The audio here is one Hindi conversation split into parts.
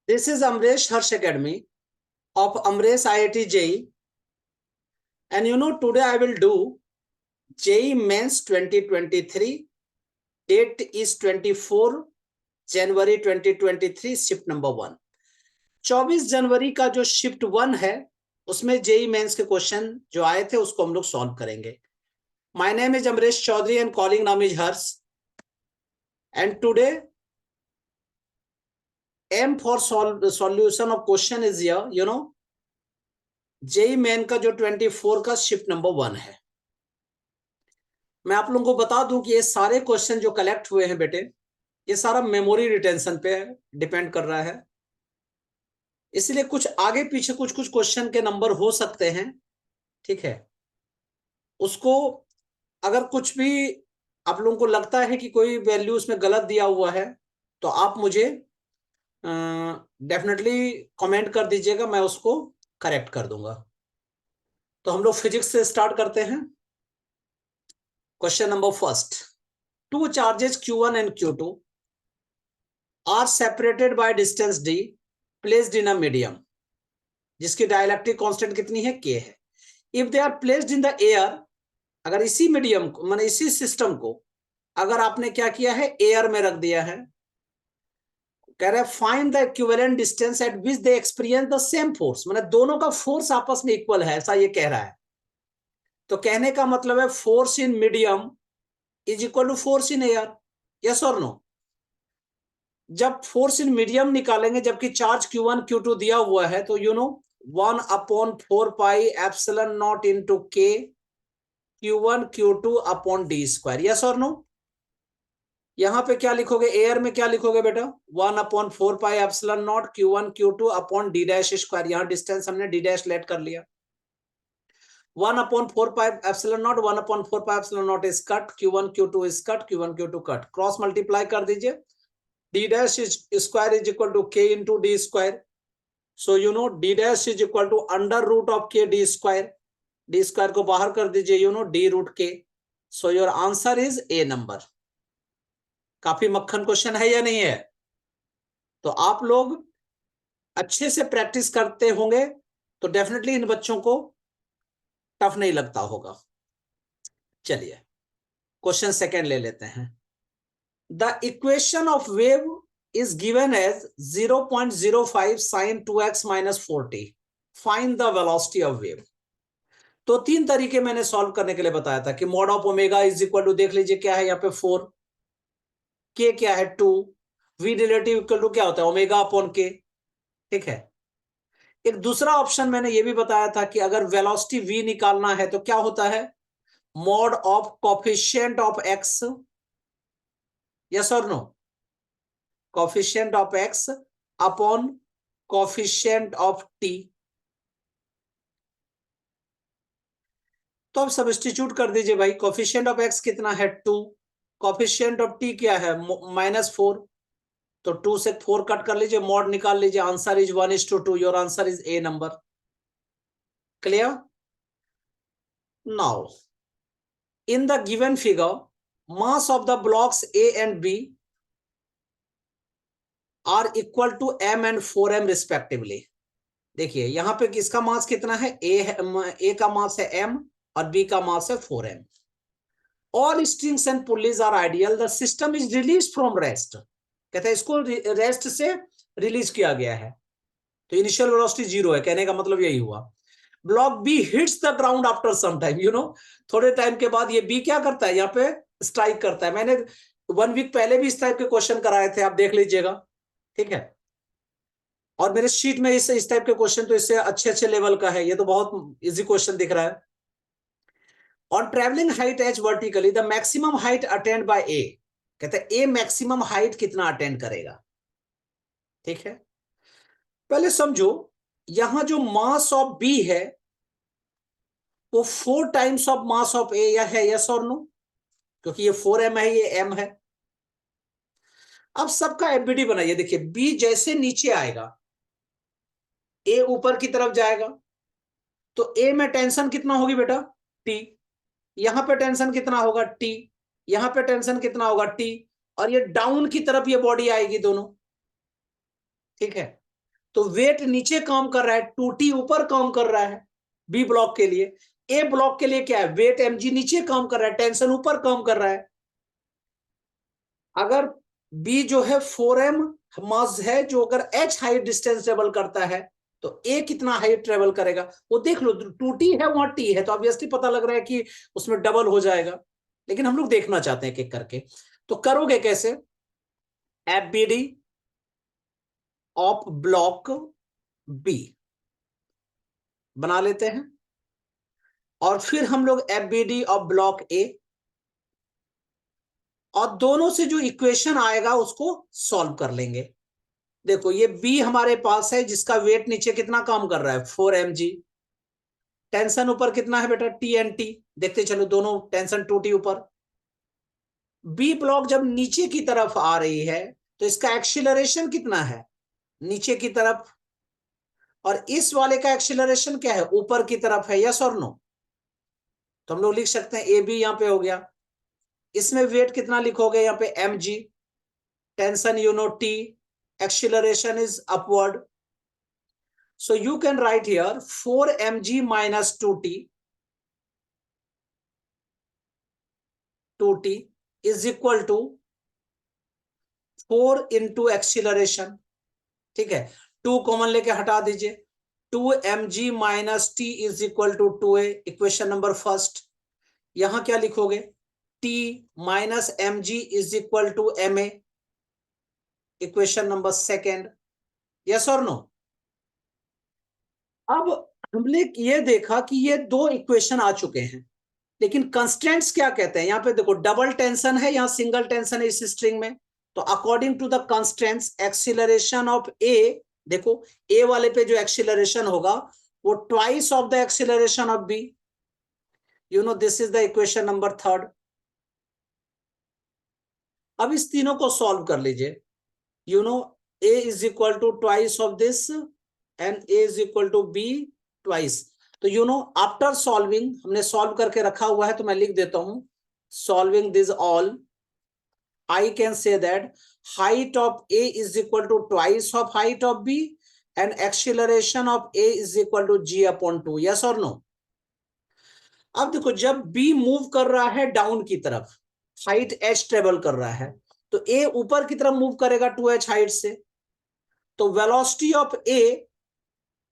This is Amresh Harsh Academy of Amresh IIT JEE, and today I will do JEE Mains 2023. Date is 24 January 2023, shift number 1। 24 जनवरी का जो शिफ्ट 1 है उसमें जेई मेंस के क्वेश्चन जो आए थे उसको हम लोग सॉल्व करेंगे। My name is Amresh Chaudhary and calling नाम is Harsh, and today am for solution of question is JEE Main का जो 24 का शिफ्ट नंबर 1 है। मैं आप लोगों को बता दूं कि ये सारे क्वेश्चन जो कलेक्ट हुए हैं बेटे, ये सारा मेमोरी रिटेंशन पे डिपेंड कर रहा है, इसलिए कुछ आगे पीछे कुछ कुछ क्वेश्चन के नंबर हो सकते हैं। ठीक है, उसको अगर कुछ भी आप लोगों को लगता है कि कोई वैल्यू उसमें गलत दिया हुआ है तो आप मुझे डेफिनेटली कमेंट कर दीजिएगा, मैं उसको करेक्ट कर दूंगा। तो हम लोग फिजिक्स से स्टार्ट करते हैं। Question number first, two charges Q1 and Q2 are separated by distance d placed in a medium जिसकी डाइलेक्ट्रिक कांस्टेंट कितनी है, k है। If they are placed in the air, अगर इसी मीडियम को माने इसी सिस्टम को अगर आपने क्या किया है, एयर में रख दिया है, कह रहे find the equivalent distance eight which they experience the same force, माने दोनों का फोर्स आपस में इक्वल है, ऐसा ये कह रहा है। तो कहने का मतलब है force in medium is equal to force in air, yes और नो। जब फोर्स इन मीडियम निकालेंगे जबकि चार्ज Q1 Q2 दिया हुआ है, तो 1/4 pi epsilon not into k Q1 Q2 upon d square, yes और नो। यहां पे क्या लिखोगे, एयर में क्या लिखोगे बेटा, 1/4 pi epsilon not Q1 Q2 upon d dash square. यहां डिस्टेंस हमने d डैश लेट कर लिया। 1/4 pi epsilon not 1/4 pi epsilon not is cut, Q1 Q2 is cut, Q1 Q2 cut, cross multiply कर दीजिए, d dash is square is equal to k into d square. So d dash is equal to under root of k d square. d square को बाहर कर दीजिए, d root k. So your answer is a number. काफी मक्खन क्वेश्चन है या नहीं है? तो आप लोग अच्छे से प्रैक्टिस करते होंगे तो डेफिनेटली इन बच्चों को टफ नहीं लगता होगा। चलिए क्वेश्चन सेकंड ले लेते हैं। The equation of wave is given as 0.05 sin 2x minus 40. Find the velocity of wave. तो तीन तरीके मैंने सॉल्व करने के लिए बताया था कि mod of omega is equal to, देख लीजिए क्या है यहाँ पे 4, के क्या है 2, वी रिलेटिव इक्वल टू क्या होता है ओमेगा अपॉन के। ठीक है, एक दूसरा ऑप्शन मैंने ये भी बताया था कि अगर वेलोसिटी वी निकालना है तो क्या होता है, mod of coefficient of x, yes और no, coefficient of x upon coefficient of t. तो अब सब्स्टिट्यूट कर दीजिए भाई, कोफिशिएंट ऑफ एक्स कितना है 2, कोफिशिएंट ऑफ टी क्या है -4, तो 2 से 4 कट कर लीजिए, मॉड निकाल लीजिए, answer is 1:2, your answer is A number. Clear? Now in the given figure mass of the blocks A and B are equal to m and 4m रिस्पेक्टिवली। देखिए यहां पे किसका मास कितना है, ए का मास है m और b का मास है 4m। All strings and pulleys are ideal. The system is released from rest. कहते हैं इसको रेस्ट से रिलीज किया गया है, तो इनिशियल वेलोसिटी 0 है, कहने का मतलब यही हुआ। Block B hits the ground after some time, थोड़े टाइम के बाद ये बी क्या करता है, यहाँ पे स्ट्राइक करता है। मैंने 1 वीक पहले भी इस टाइप के क्वेश्चन कराए थे, आप देख लीजिएगा। ठीक है, और मेरे शीट में इस टाइप के क्वेश्चन तो इससे अच्छे अच्छे लेवल का है, ये तो बहुत इजी क्वेश्चन दिख रहा है। On traveling height h vertically, the maximum height attained by A, कहते हैं A मैक्सिमम हाइट कितना अटेंड करेगा। ठीक है, पहले समझो यहां जो मास ऑफ B है वो 4 times of mass of A या है, यस और नो, क्योंकि ये 4m है, ये m है। अब सबका एफबीडी बनाइए, देखिए B जैसे नीचे आएगा A ऊपर की तरफ जाएगा, तो A में टेंशन कितना होगी बेटा, T, यहां पे टेंशन कितना होगा T, यहां पे टेंशन कितना होगा T, और ये डाउन की तरफ ये बॉडी आएगी दोनों। ठीक है, तो वेट नीचे काम कर रहा है, 2T ऊपर काम कर रहा है बी ब्लॉक के लिए। ए ब्लॉक के लिए क्या है, वेट mg नीचे काम कर रहा है, टेंशन ऊपर काम कर रहा है। अगर बी जो है 4m मास है, जो अगर h हाइट डिस्टेंस ट्रेवल करता है तो ए कितना हाइट ट्रेवल करेगा वो देख लो। 2T है, वहां टी है, तो ऑब्वियसली पता लग रहा है कि उसमें डबल हो जाएगा, लेकिन हम लोग देखना चाहते हैं एक एक करके। तो करोगे कैसे, F B D of block B बना लेते हैं, और फिर हम लोग F B D of block A, और दोनों से जो इक्वेशन आएगा उसको सॉल्व कर लेंगे। देखो ये बी हमारे पास है, जिसका वेट नीचे कितना काम कर रहा है, 4mg। टेंशन ऊपर कितना है बेटा, टी एन टी, देखते चलो दोनों टेंशन 2T ऊपर। बी ब्लॉक जब नीचे की तरफ आ रही है तो इसका एक्सीलरेशन कितना है, नीचे की तरफ, और इस वाले का एक्सीलरेशन क्या है, ऊपर की तरफ है, यस और नो। तो हम लोग लिख सकते हैं ए बी यहां पे हो गया। इसमें वेट कितना लिखोगे, यहाँ पे mg, tension you know t, acceleration is upward, so you can write here 4mg minus 2t is equal to 4 into acceleration। ठीक है, 2 कॉमन लेके हटा दीजिए, 2mg minus t is equal to 2a, equation number first. यहां क्या लिखोगे, t minus mg is equal to ma, equation number second, yes और नो। अब हमने ये देखा कि ये दो इक्वेशन आ चुके हैं, लेकिन कंस्ट्रेंट्स क्या कहते हैं। यहां पे देखो डबल टेंशन है, यहां सिंगल टेंशन है इस स्ट्रिंग में। तो according to the constraints acceleration of a, देखो ए वाले पे जो एक्सीलरेशन होगा वो twice of the acceleration of b. You know this is the equation number third. अब इस तीनों को सॉल्व कर लीजिए। You know a is equal to twice of this and a is equal to b twice। तो यू नो आफ्टर सॉल्विंग, हमने सॉल्व करके रखा हुआ है तो मैं लिख देता हूं, solving this all, I can say that height of a is equal to twice of height of b and acceleration of a is equal to g upon 2, yes or no। अब देखो जब b मूव कर रहा है डाउन की तरफ, हाइट h ट्रेवल कर रहा है, तो a ऊपर की तरफ मूव करेगा 2h हाइट से, तो velocity of a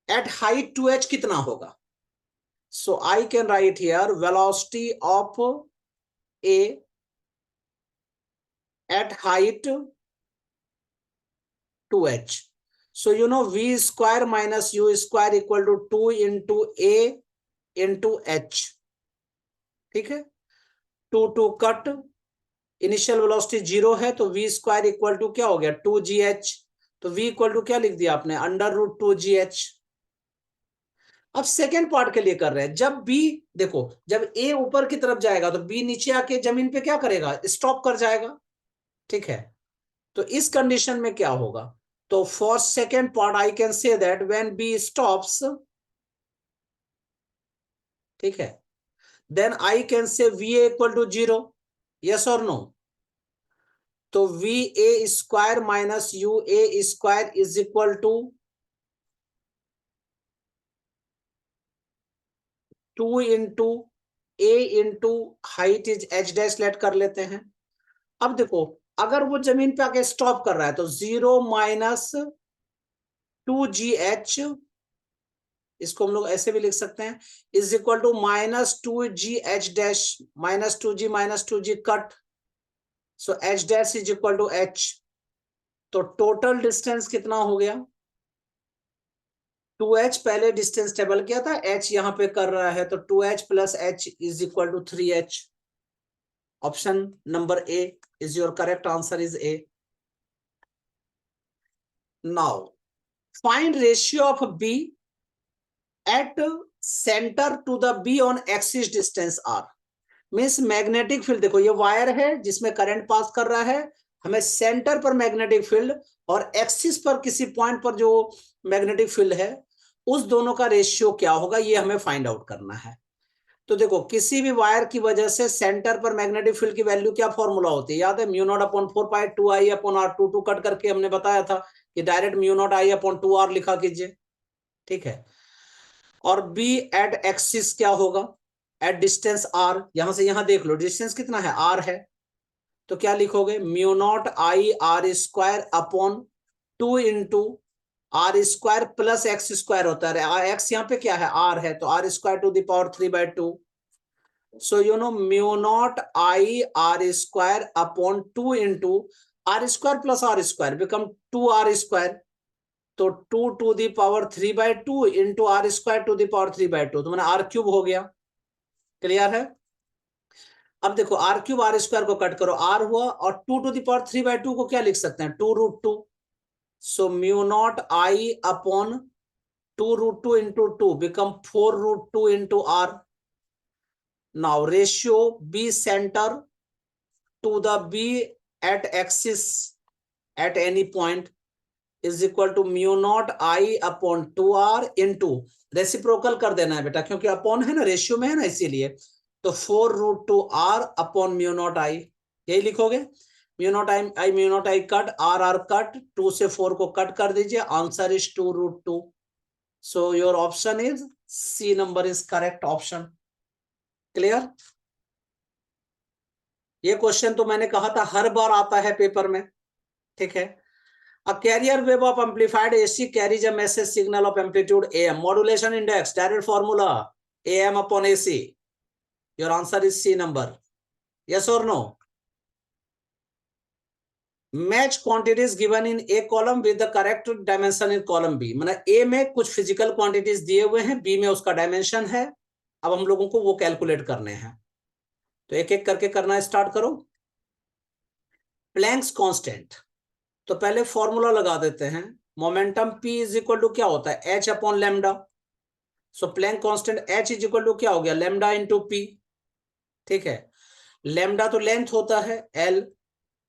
at height 2h कितना होगा। So I can write here velocity of a at height 2h। so you know v square minus u square equal to 2 into a into h। ठीक है, 2 2 कट, इनिशियल वेलोसिटी 0 है, तो v स्क्वायर इक्वल टू क्या हो गया, 2gh। तो v इक्वल टू क्या लिख दिया आपने, √2gh। अब सेकेंड पार्ट के लिए कर रहे हैं, जब b, देखो जब a ऊपर की तरफ जाएगा तो b नीचे आके जमीन पे क्या करेगा, स्टॉप कर जाएगा। ठीक है, तो इस कंडीशन में क्या होगा, तो for second part I can say that when b stops, ठीक है, then I can say va equal to 0, yes और नो। तो v A square minus u A square is equal to 2 into A into height is H dash, let कर लेते हैं। अब देखो अगर वो जमीन पे आके स्टॉप कर रहा है तो 0 माइनस 2gh, इसको हम लोग ऐसे भी लिख सकते हैं, is equal to minus 2gh dash, minus two G cut, so h dash is equal to h। तो टोटल डिस्टेंस कितना हो गया, 2h पहले डिस्टेंस टेबल किया था, h यहां पे कर रहा है, तो 2h plus h is equal to 3h। Option number A is your correct answer, is A. Now find ratio of b at centre to the b on axis distance r। Means magnetic field, देखो ये वायर है जिसमें करंट पास कर रहा है, हमें सेंटर पर मैग्नेटिक फील्ड और एक्सिस पर किसी पॉइंट पर जो मैग्नेटिक फील्ड है उस दोनों का रेशियो क्या होगा, ये हमें फाइंड आउट करना है। तो देखो किसी भी वायर की वजह से सेंटर पर मैग्नेटिक फील्ड की वैल्यू क्या फॉर्मूला होती है, याद है, म्यू नॉट अपॉन 4 पाई 2 आई अपॉन r, 2 2 कट करके हमने बताया था कि डायरेक्ट म्यू नॉट आई अपॉन 2r लिखा कीजिए, ठीक है। और b एट एक्सिस क्या होगा, एट डिस्टेंस r, यहां से यहां देख लो डिस्टेंस कितना है, r है, तो क्या लिखोगे, mu naught I R square upon 2 into are square plus X square होता है, एक्स यहाँ पे क्या है, r है, तो r square to the power 3/2। So you know mu naught I r square upon 2 into r square plus r square become 2r square, तो 2 to the power 3/2 into r square to the power 3/2, तो मैंने r क्यूब हो गया। क्लियर है। अब देखो r क्यूब r स्क्वायर को कट करो, r हुआ, और 2 to the power 3/2 को क्या लिख सकते हैं, 2√2। So mu naught I upon 2√2 into 2 become 4√2 into r। Now ratio B center to the B at axis at any point is equal to mu naught I upon 2r into, reciprocal कर देना है बेटा, क्योंकि अपॉन है ना, रेशियो में है ना, इसीलिए, तो 4√2r upon mu naught I, यही लिखोगे। Mu naught I cut, R cut, 2 से 4 को कट कर दीजिए, answer is 2√2। So your option is C number is correct option. Clear. ये क्वेश्चन तो मैंने कहा था हर बार आता है पेपर में, ठीक है। A carrier wave of amplified AC carries a message signal of amplitude AM. Modulation index, direct formula AM upon AC. Your answer is C number. Yes or no? Match quantities given in A column with the correct dimension in column B. मतलब A में कुछ फिजिकल क्वांटिटीज दिए हुए हैं, B में उसका डायमेंशन है, अब हम लोगों को वो कैलकुलेट करने हैं, तो एक एक करके करना स्टार्ट करो। प्लैंक्स कांस्टेंट, तो पहले फॉर्मूला लगा देते हैं, momentum P is equal to क्या होता है, H upon lambda. So Planck constant H is equal to क्या हो गया, लैम्डा इंटू P, ठीक है। लैम्डा तो लेंथ होता है L,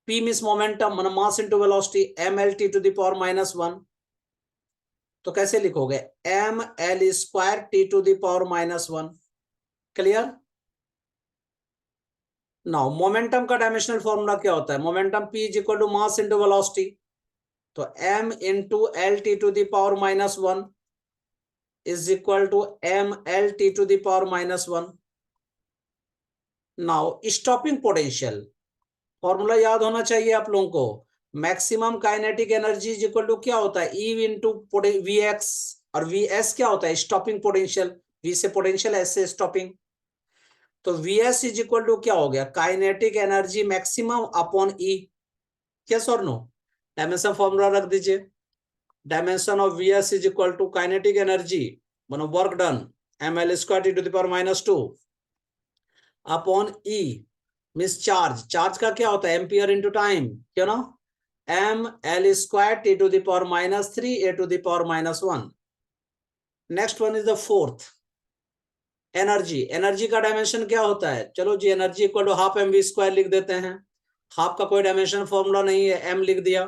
P मींस मोमेंटम, मतलब mass into velocity, mlt to the power -1, तो कैसे लिखोगे, ml square t to the power -1। Clear. Now momentum का डायमेंशनल फॉर्मूला क्या होता है, momentum P is equal to mass into velocity, तो m into L T to the power -1 is equal to mlt to the power -1। Now stopping potential formula याद होना चाहिए आप लोगों को, maximum kinetic energy is equal to क्या होता है, ई इंटू वी एक्स, और वी एस क्या होता है, स्टॉपिंग पोटेंशियल, वी से पोटेंशियल, एस से स्टॉपिंग, तो v s is equal to क्या हो गया, kinetic energy maximum upon e. Yes और नो। डायमेंशन फॉर्मूला रख दीजिए, dimension of v s is equal to kinetic energy मानो work done ml square T to the power -2 upon e means charge, charge का क्या होता है, एम्पियर इंटू टाइम, क्यों ना, ml square T to the power -3 a to the power -1। Next one is the fourth, energy, energy का डायमेंशन क्या होता है, चलो जी, energy equal to half mv square लिख देते हैं, हाफ का कोई डायमेंशन फॉर्मूला नहीं है, m लिख दिया।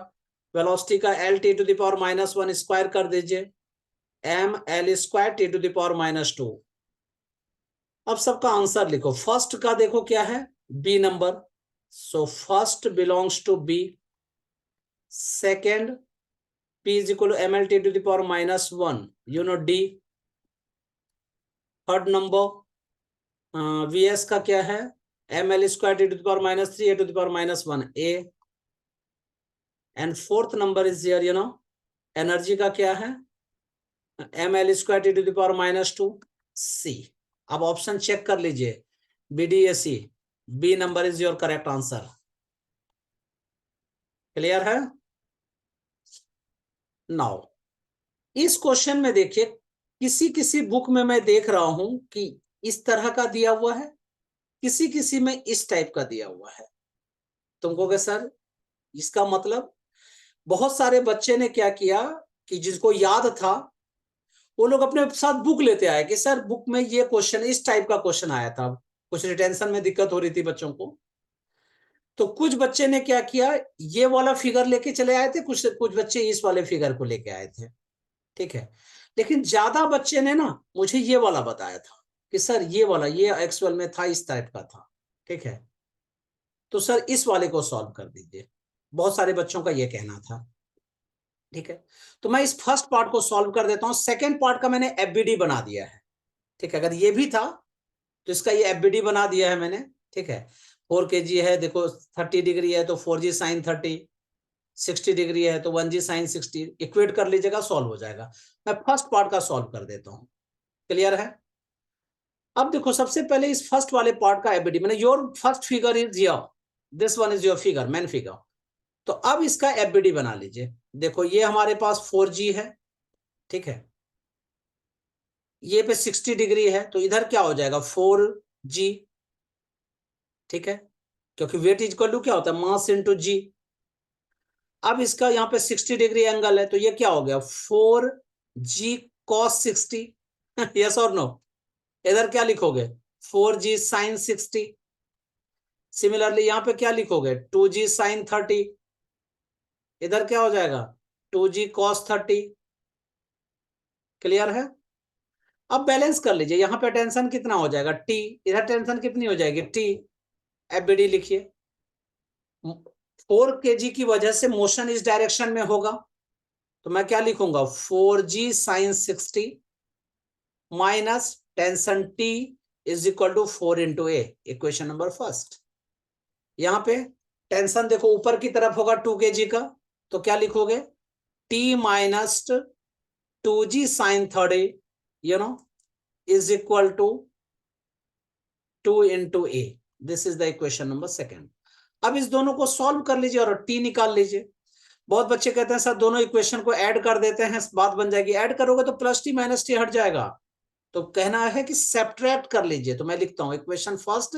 वेलोसिटी का l T to the power -1 square कर दीजिए, ml square T to the power -2। अब सबका आंसर लिखो, फर्स्ट का देखो क्या है, B number, so first belongs to B, second P is equal to ml T to the power -1, you know D. Third number Vs का क्या है, ml square T to the power -3 a to the power -1 a, and fourth number is here, you know, energy का क्या है, ml square T to the power -2 c। अब ऑप्शन चेक कर लीजिए, BDAC, B number is your correct answer. Clear है। नाउ इस क्वेश्चन में देखिए, किसी किसी बुक में मैं देख रहा हूं कि इस तरह का दिया हुआ है, किसी किसी में इस टाइप का दिया हुआ है। तुम कहोगे सर इसका मतलब, बहुत सारे बच्चे ने क्या किया कि जिसको याद था वो लोग अपने साथ बुक लेते आए कि सर बुक में ये क्वेश्चन, इस टाइप का क्वेश्चन आया था, कुछ रिटेंशन में दिक्कत हो रही थी बच्चों को, तो कुछ बच्चे ने क्या किया, ये वाला फिगर लेके चले आए थे, कुछ कुछ बच्चे इस वाले फिगर को लेके आए थे, ठीक है। लेकिन ज्यादा बच्चे ने ना मुझे ये वाला बताया था कि सर ये वाला, ये एक्चुअल में था, इस टाइप का था, ठीक है, तो सर इस वाले को सॉल्व कर दीजिए, बहुत सारे बच्चों का ये कहना था। ठीक है, तो मैं इस फर्स्ट पार्ट को सॉल्व कर देता हूं। सेकेंड पार्ट का मैंने एफबीडी बना दिया है। ठीक है, अगर ये भी था तो इसका ये एफबीडी बना दिया है मैंने। ठीक है, 4 kg है, देखो 30 डिग्री है तो 4g साइन 30, 60 डिग्री है तो 1g साइन 60, इक्वेट कर लीजिएगा, सॉल्व हो जाएगा। मैं फर्स्ट पार्ट का सॉल्व कर देता हूं। क्लियर है? अब देखो, सबसे पहले इस फर्स्ट वाले पार्ट का एफबीडी मैंने, your first figure is your, this one is your figure, main figure. तो अब इसका एफबीडी बना लीजिए। देखो ये हमारे पास 4g है। ठीक है, ये पे 60 डिग्री है तो इधर क्या हो जाएगा 4g। ठीक है, क्योंकि वेट इज इक्वल टू क्या होता है, मास इनटू जी। अब इसका यहाँ पे 60 डिग्री एंगल है तो ये क्या हो गया 4g cos 60। यस और नो? इधर क्या लिखोगे 4g साइन 60। सिमिलरली यहाँ पे क्या लिखोगे 2g साइन 30। इधर क्या हो जाएगा 2g cos 30। क्लियर है? अब बैलेंस कर लीजिए, यहाँ पे टेंशन कितना हो जाएगा t, इधर टेंशन कितनी हो जाएगी t। एफबीडी लिखिए। 4 kg की वजह से मोशन इस डायरेक्शन में होगा तो मैं क्या लिखूंगा 4g sine 60 minus tension t is equal to 4 into A, equation number first. यहां पे टेंशन देखो ऊपर की तरफ होगा 2 kg का तो क्या लिखोगे t minus 2g sine 30 you know is equal to 2 into A. This is the equation number second. अब इस दोनों को सॉल्व कर लीजिए और t निकाल लीजिए। बहुत बच्चे कहते हैं सर दोनों इक्वेशन को ऐड कर देते हैं बात बन जाएगी। ऐड करोगे तो प्लस टी माइनस टी हट जाएगा, तो कहना है कि सब्ट्रैक्ट कर लीजिए। तो मैं लिखता हूं equation first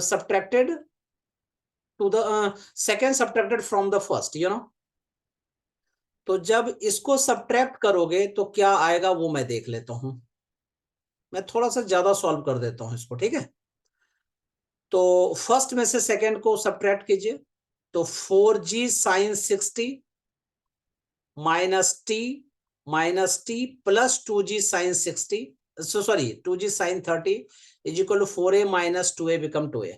subtracted to the second subtracted from the first, you know. तो जब इसको सब्ट्रैक्ट करोगे तो क्या आएगा वो मैं देख लेता हूं। मैं थोड़ा सा ज्यादा सॉल्व कर देता हूं इसको, ठीक है। तो फर्स्ट में से सेकेंड को सब्ट्रैक्ट कीजिए तो 4g sine 60 minus T plus 2g sine 60, sorry 2g sine 30 is equal to 4a minus 2a become 2a।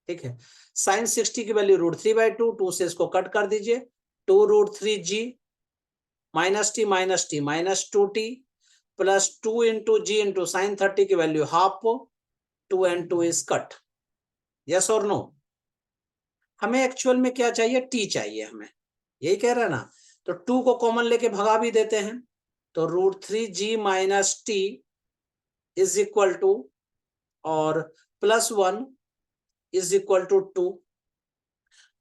ठीक है, साइन 60 की वैल्यू √3/2, 2 से इसको कट कर दीजिए, 2√3g minus t minus 2t plus 2 into g into sine 30 की value half, 2 and 2 is cut. Yes और नो? हमें एक्चुअल में क्या चाहिए t चाहिए हमें, यही कह रहा है ना। तो 2 को कॉमन लेके भगा भी देते हैं तो √3g minus t is equal to और plus 1 is equal to 2।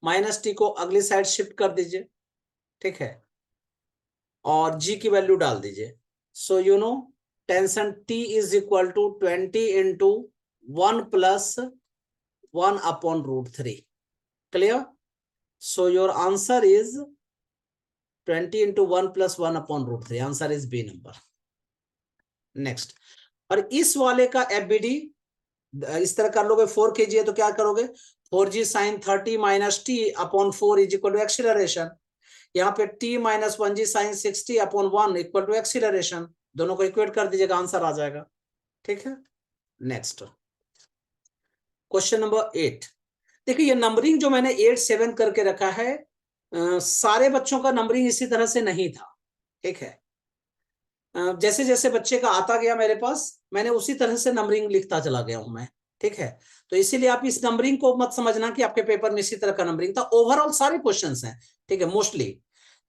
Minus t को अगली साइड शिफ्ट कर दीजिए, ठीक है, और g की वैल्यू डाल दीजिए। So you know tension t is equal to 20 into 1 plus 1 upon √3। Clear? So your answer is 20 into 1 plus 1 upon √3। Answer is B number. Next, और इस वाले का एफबीडी इस तरह कर लोगे 4 kg है तो क्या करोगे 4g sine 30 minus T upon 4 is equal to acceleration. यहाँ पे t minus 1g sine 60 upon 1 equal to acceleration. दोनों को इक्वेट कर दीजिएगा, आंसर आ जाएगा। ठीक है, नेक्स्ट क्वेश्चन नंबर 8। देखिए ये नंबरिंग जो मैंने 8 7 करके रखा है, सारे बच्चों का नंबरिंग इसी तरह से नहीं था। ठीक है, जैसे जैसे बच्चे का आता गया मेरे पास, मैंने उसी तरह से नंबरिंग लिखता चला गया हूं मैं। ठीक है, तो इसीलिए आप इस नंबरिंग को मत समझना कि आपके पेपर में इसी तरह का नंबरिंग था। ओवरऑल सारे क्वेश्चंस हैं, ठीक है, मोस्टली,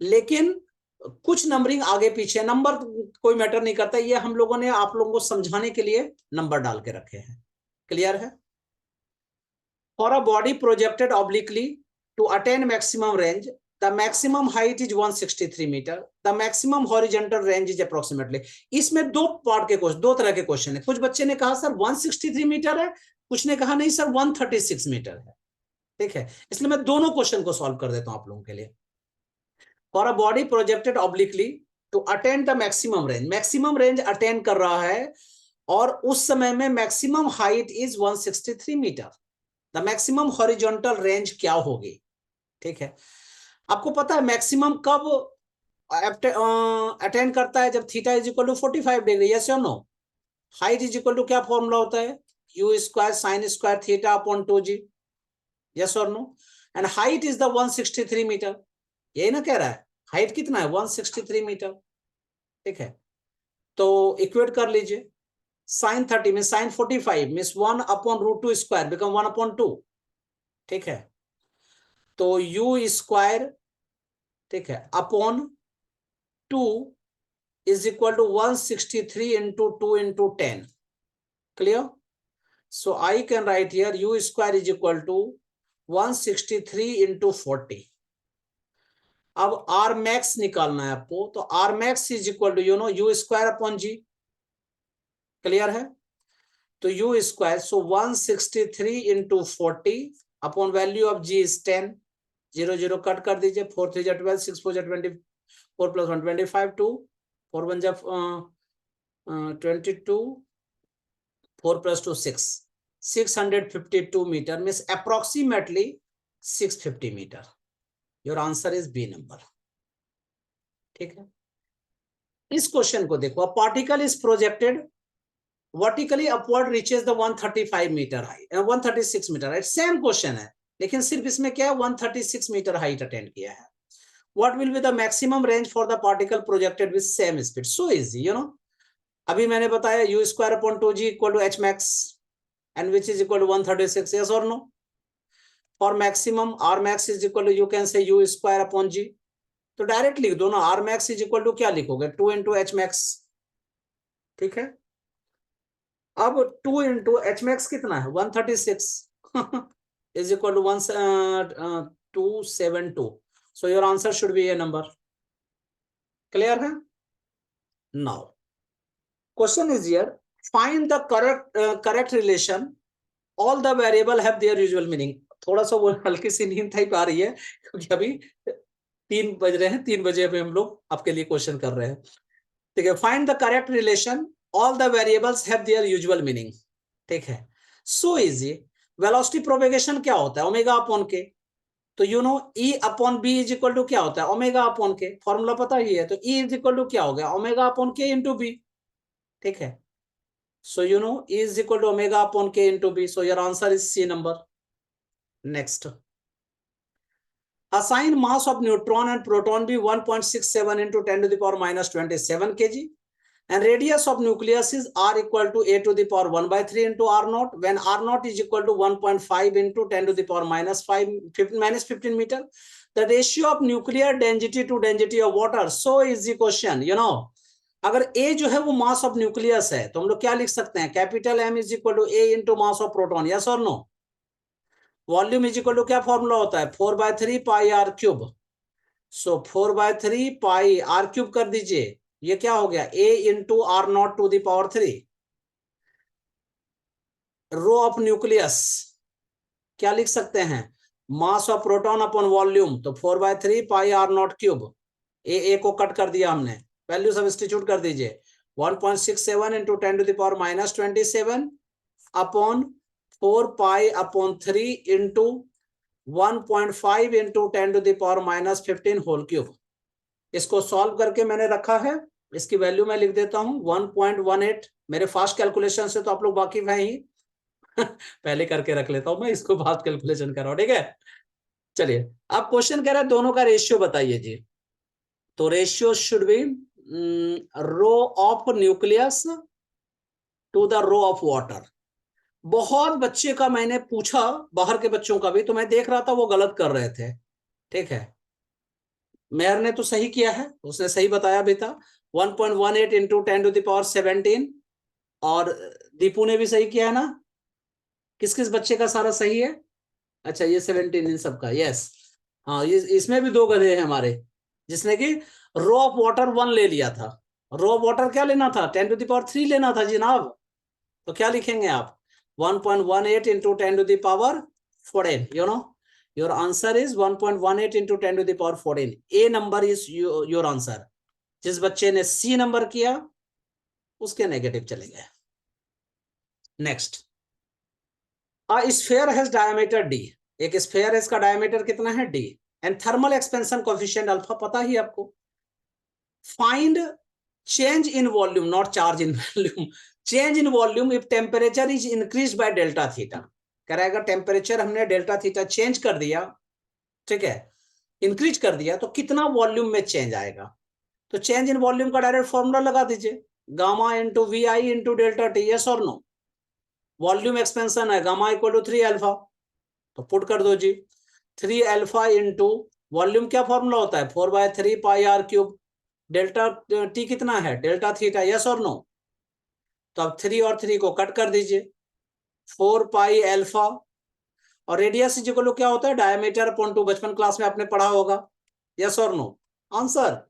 लेकिन कुछ नंबरिंग आगे पीछे, नंबर कोई मैटर नहीं करता। ये हम लोगों ने आप लोगों को समझाने के लिए नंबर डाल के रखे हैं। क्लियर है? For a body projected obliquely to attain maximum range, the maximum height is 163 meter, the maximum horizontal range is approximately। इसमें दो पार्ट के क्वेश्चन, दो तरह के क्वेश्चन है। कुछ बच्चे ने कहा सर 163 मीटर है, कुछ ने कहा नहीं सर 136 मीटर है। ठीक है, इसलिए मैं दोनों क्वेश्चन को सॉल्व कर देता हूं आप लोगों के लिए। For a body projected obliquely to attain the maximum range, maximum range attain कर रहा है और उस समय में maximum height is 163 metre. The maximum horizontal range क्या होगी? ठीक है, आपको पता है मैक्सिमम कब अटेंड करता है? जब theta is equal to 45 degree. Yes और no? Height is equal to क्या फॉर्मूला होता है? u square sine square theta upon 2g। Yes और no? And height is the 163 metre, यही ना कह रहा है? हाइट कितना है 163 मीटर, ठीक है। तो इक्वेट कर लीजिए, साइन 30 में साइन 45 मीन्स 1/√2 स्क्वायर बिकम 1/2, ठीक है। तो यू स्क्वायर, ठीक है, upon 2 is equal to 163 into 2 into 10. Clear? So I can write here u square is equal to 163 into 40. अब r max निकालना है आपको, तो r max is equal to u square upon g. Clear है? तो u square, so 163 into 40 upon value of g is 10. 0 0 cut कर दीजिए, 4 3 12, 6 4 24 plus 1 25, 2 4 1 22, 4 plus 2 6, 652 meter means approximately 650 meter. Your answer is B number. ठीक है। इस क्वेश्चन को देखो, a particle is projected vertically upward reaches the 135 meter height, 136 meter height. Same question है, लेकिन सिर्फ इसमें क्या है 136 मीटर हाइट अटेंड किया है। What will be the maximum range for the particle projected with same speed? So easy, अभी मैंने बताया u square upon 2g equal to h max and which is equal to 136. Yes or no? For maximum r max is equal to, you can say u square upon g. तो डायरेक्ट लिख दो ना, r max is equal to क्या लिखोगे 2 into h max, ठीक है। अब 2 into h max कितना है 136 is equal to 272. So your answer should be a number. Clear है? Now question is here, find the correct relation, all the variable have their usual meaning. थोड़ा सा वो हल्की सी नींद टाइप आ रही है, क्योंकि अभी 3 बज रहे हैं, 3 बजे अभी हम लोग आपके लिए क्वेश्चन कर रहे हैं, ठीक है। Find the correct relation, all the variables have their usual meaning, ठीक है। So easy. वेलोसिटी प्रोपेगेशन क्या होता है ओमेगा अपॉन के, तो E upon B is equal to क्या होता है ओमेगा अपॉन के, फॉर्मूला पता ही है। तो ई इज इक्वल टू क्या हो गया ओमेगा अपॉन के इंटू बी, ठीक है। So E is equal to omega upon k into b. So your answer is C number. Next. Assign mass of neutron and proton be 1.67 into 10 to the power minus 27 kg. And radius of nucleus is r equal to a to the power 1 by 3 into r naught. When r naught is equal to 1.5 into 10 to the power minus 15 meter. The ratio of nuclear density to density of water. So is the question, अगर A जो है वो मास ऑफ न्यूक्लियस है, तो हम लोग क्या लिख सकते हैं, capital M is equal to A into mass of proton. Yes और no? Volume is equal to क्या फॉर्मूला होता है 4/3 pi r cube. So 4/3 pi r cube कर दीजिए, ये क्या हो गया A into r naught to the power 3। Rho of nucleus क्या लिख सकते हैं, mass of proton upon volume, तो 4/3 pi r naught cube. A को कट कर दिया हमने, वैल्यू सब्स्टिट्यूट कर दीजिए 1.67 into 10 to the power minus 27 upon 4 pi upon 3 into 1.5 into 10 to the power minus 15 whole cube. इसको सॉल्व करके मैंने रखा है, इसकी वैल्यू मैं लिख देता हूं 1.18। मेरे फास्ट कैलकुलेशन से तो आप लोग वाकिफ हैं ही पहले करके रख लेता हूं मैं, इसको फास्ट कैलकुलेशन कर रहा हूं, ठीक है। चलिए अब क्वेश्चन कह रहा है दोनों का रेशियो बताइए जी। तो ratio should be rho of nucleus to the rho of water. बहुत बच्चे का मैंने पूछा, बाहर के बच्चों का भी, तो मैं देख रहा था वो गलत कर रहे थे, ठीक है। मेयर ने तो सही किया है, उसने सही बताया भी था 1.18 इंटू 10 टू द पावर 17, और दीपू ने भी सही किया है ना। किस किस बच्चे का सारा सही है? अच्छा ये 17 इन सबका, यस। हाँ ये इसमें भी 2 गधे हैं हमारे, जिसने कि रो ऑफ वाटर 1 ले लिया था। रो ऑफ वाटर क्या लेना था 10 टू द पावर 3 लेना था जनाब। तो क्या लिखेंगे आप 1.18 into 10 to the power 14, your answer is 1.18 into 10 to the power 14. A number is your answer. जिस बच्चे ने C नंबर किया उसके नेगेटिव चले गए। Next, a sphere has diameter d। एक स्फेयर है, इसका डायमीटर कितना है d, and thermal expansion coefficient alpha पता ही आपको। Find change in volume, not charge in volume, change in volume if temperature is increase by delta theta. कह रहा है टेम्परेचर हमने डेल्टा थीटा चेंज कर दिया, ठीक है, इंक्रीज कर दिया तो कितना वॉल्यूम में चेंज आएगा। तो चेंज इन वॉल्यूम का डायरेक्ट फॉर्मूला लगा दीजिए, gamma into V I into delta T, yes और नो। वॉल्यूम एक्सपेंशन है गामा इक्वल टू 3 अल्फा, तो पुट कर दो जी 3 अल्फा इंटू वॉल्यूम, क्या फॉर्मूला होता है 4/3 pi R cube, delta T कितना है डेल्टा थीटा, यस और नो। तो अब 3 और 3 को कट कर दीजिए, 4 पाई अल्फा, और रेडियस इक्वल टू क्या होता है डायमीटर अपॉन 2, बचपन क्लास में आपने पढ़ा होगा, यस और नो। आंसर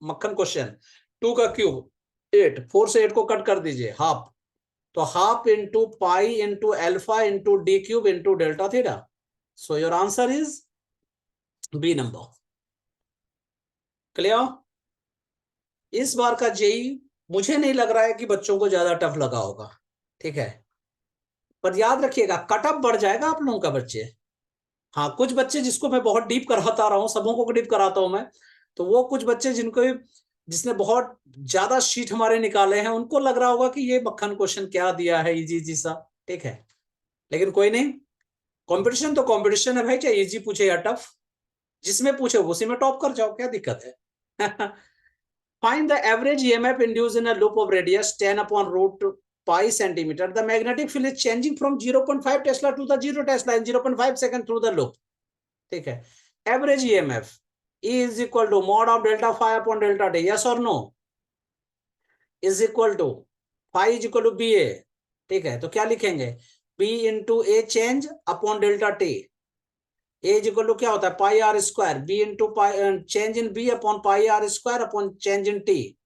मक्खन क्वेश्चन, 2 का क्यूब 8, 4 से 8 को कट कर दीजिए हाफ, तो half into pi into alpha into D cube into delta theta. So your answer is B number. Clear. इस बार का जेई मुझे नहीं लग रहा है कि बच्चों को ज्यादा टफ लगा होगा, ठीक है, पर याद रखिएगा कटअप बढ़ जाएगा आप लोगों का बच्चे। हाँ कुछ बच्चे जिसको मैं बहुत डीप कराता रहा हूँ, सबों को डीप कराता हूं मैं, तो वो कुछ बच्चे जिनको जिसने बहुत ज्यादा शीट हमारे निकाले हैं उनको लग रहा होगा कि ये मक्खन क्वेश्चन क्या दिया है इजी इजी सा, ठीक है, लेकिन कोई नहीं, कंपटीशन तो कंपटीशन है भाई, चाहे इजी पूछे या टफ, जिसमें पूछे उसी में टॉप कर जाओ, क्या दिक्कत है। Find the average EMF induced in a loop of radius 10 upon root pi centimeter. The magnetic field is changing from 0.5 Tesla to the 0 Tesla in 0.5 second through the loop. ठीक है, average EMF E is equal to mod of delta phi upon delta t, yes or no, is equal to phi is equal to BA, ठीक है, तो क्या लिखेंगे B into A change upon delta t, a is equal to क्या होता है pi r square, b into pi change in b upon pi r square upon change in t,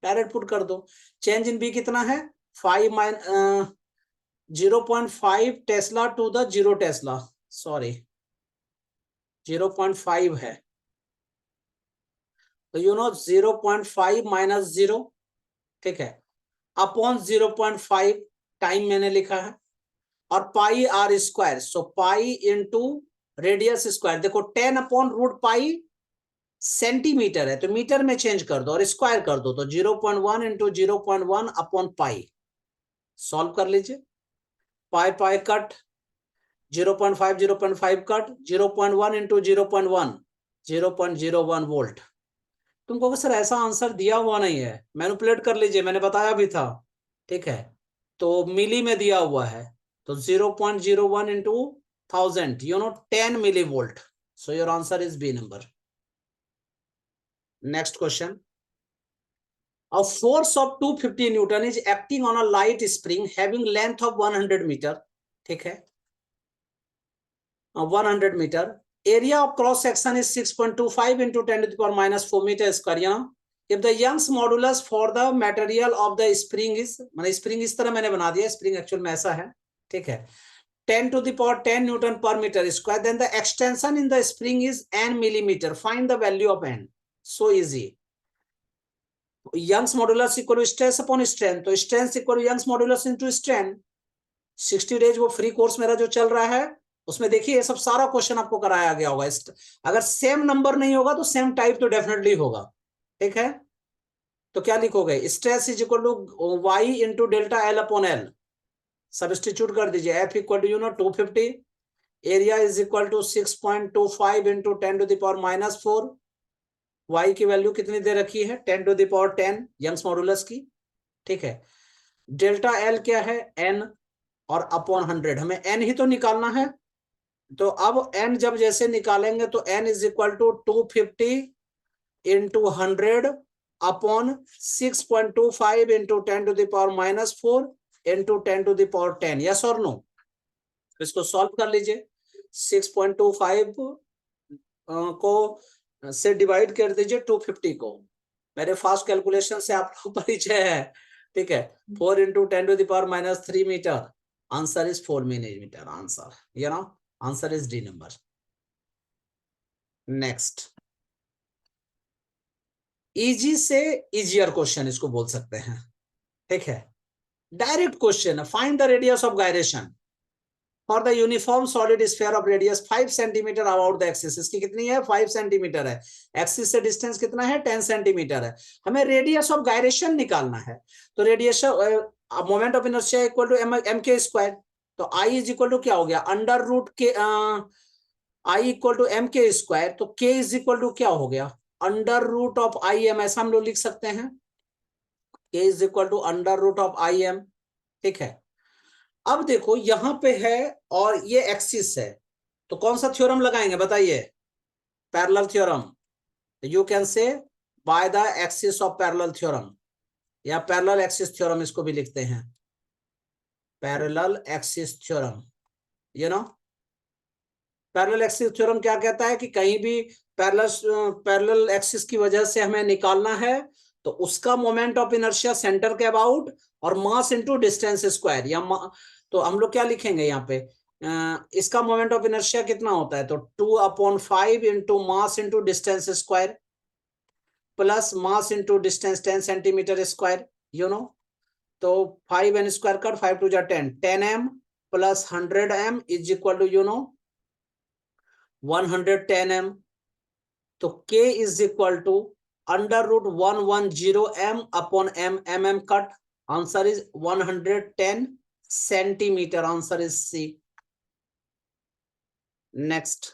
direct put कर दो। चेंज इन बी कितना है 0.5 tesla to the 0 tesla, sorry 0.5 है, तो यू नो 0.5 माइनस 0, ठीक है, अपॉन 0.5 टाइम मैंने लिखा है, और pi r square, so pi into radius square, देखो 10 अपॉन रूट पाई सेंटीमीटर है तो मीटर में चेंज कर दो और स्क्वायर कर दो, तो 0.1 इंटू 0.1 अपॉन पाई, सॉल्व कर लीजिए, pi pi cut, 0.5 0.5 cut, 0.1 into 0.1 0.01 volt. तुमको सर ऐसा आंसर दिया हुआ नहीं है, मैनिपुलेट कर लीजिए, मैंने बताया भी था, ठीक है, तो मिली में दिया हुआ है, तो 0.01 into 1000, you know 10 millivolt, so your answer is B number. Next question, a force of 250 Newton is acting on a light spring having length of 100 meter, ठीक है, 100 meter, area of cross section is 6.25 into 10 to the power minus 4 meter square, you know, if the Young's modulus for the material of the spring is, मतलब स्प्रिंग इस तरह मैंने बना दिया, स्प्रिंग एक्चुअल में ऐसा है, ठीक है, 10 to the power 10 Newton per meter square, then the extension in the spring is n millimeter, find the value of n, so easy। Young's modulus equal to stress upon strain, तो strength equal to Young's modulus into strain. 60 days वो फ्री कोर्स मेरा जो चल रहा है उसमें देखिए ये सब सारा क्वेश्चन आपको कराया गया होगा, अगर सेम नंबर नहीं होगा तो सेम टाइप तो डेफिनेटली होगा, ठीक है, तो क्या लिखोगे stress is equal to Y into delta L upon L, substitute कर दीजिए, F equal to 250, area is equal to 6.25 into 10 to the power minus 4, y की वैल्यू कितनी दे रखी है 10 to the power 10 Young's modulus की, ठीक है, डेल्टा एल क्या है n और अपॉन 100, हमें n ही तो निकालना है, तो अब n जब जैसे निकालेंगे तो n is equal to 250 into 100 upon 6.25 into 10 to the power minus 4 into 10 to the power 10, yes और नो। इसको सॉल्व कर लीजिए, 6.25 को से डिवाइड कर दीजिए 250 को, मेरे फास्ट कैलकुलेशन से आप लोग परिचय है, ठीक है, 4 into 10 to the power minus 3 metre, answer is 4 millimetre, answer you know answer is D number. Next, easy से इजियर क्वेश्चन इसको बोल सकते हैं, ठीक है, direct question, find the radius of gyration for the uniform solid sphere of radius 5 centimetre about the axis, इसकी कितनी है 5 सेंटीमीटर है, एक्सिस से डिस्टेंस कितना है 10 सेंटीमीटर है, हमें रेडियस ऑफ गायरेशन निकालना है, तो radiation moment of inertia equal to M K square, तो आई इज इक्वल टू क्या हो गया under root K I equal to M K square, तो के इज इक्वल टू क्या हो गया, under root of I M, ऐसा हम लोग लिख सकते हैं, K is equal to under root of I M. ठीक है, अब देखो यहां पे है और ये एक्सिस है, तो कौन सा थ्योरम लगाएंगे बताइए, parallel theorem. You can say by the axis of parallel theorem, या पैरेलल एक्सिस थ्योरम इसको भी लिखते हैं, parallel axis theorem. You know parallel axis theorem क्या कहता है कि कहीं भी पैरेलल एक्सिस की वजह से हमें निकालना है, तो उसका मोमेंट ऑफ इनर्शिया सेंटर के अबाउट और मास इनटू डिस्टेंस स्क्वायर, या तो हम लोग क्या लिखेंगे यहाँ पे, इसका मोमेंट ऑफ इनर्शिया कितना होता है, तो 2/5 into mass into distance square plus mass into distance 10 centimetre square. You know तो 5n स्क्वायर कर, 5 2 जा 10, 10m plus 100m is equal to 110m। तो k is equal to under root 110m अपॉन m, mm cut, answer is 110 centimetre, answer is C। Next,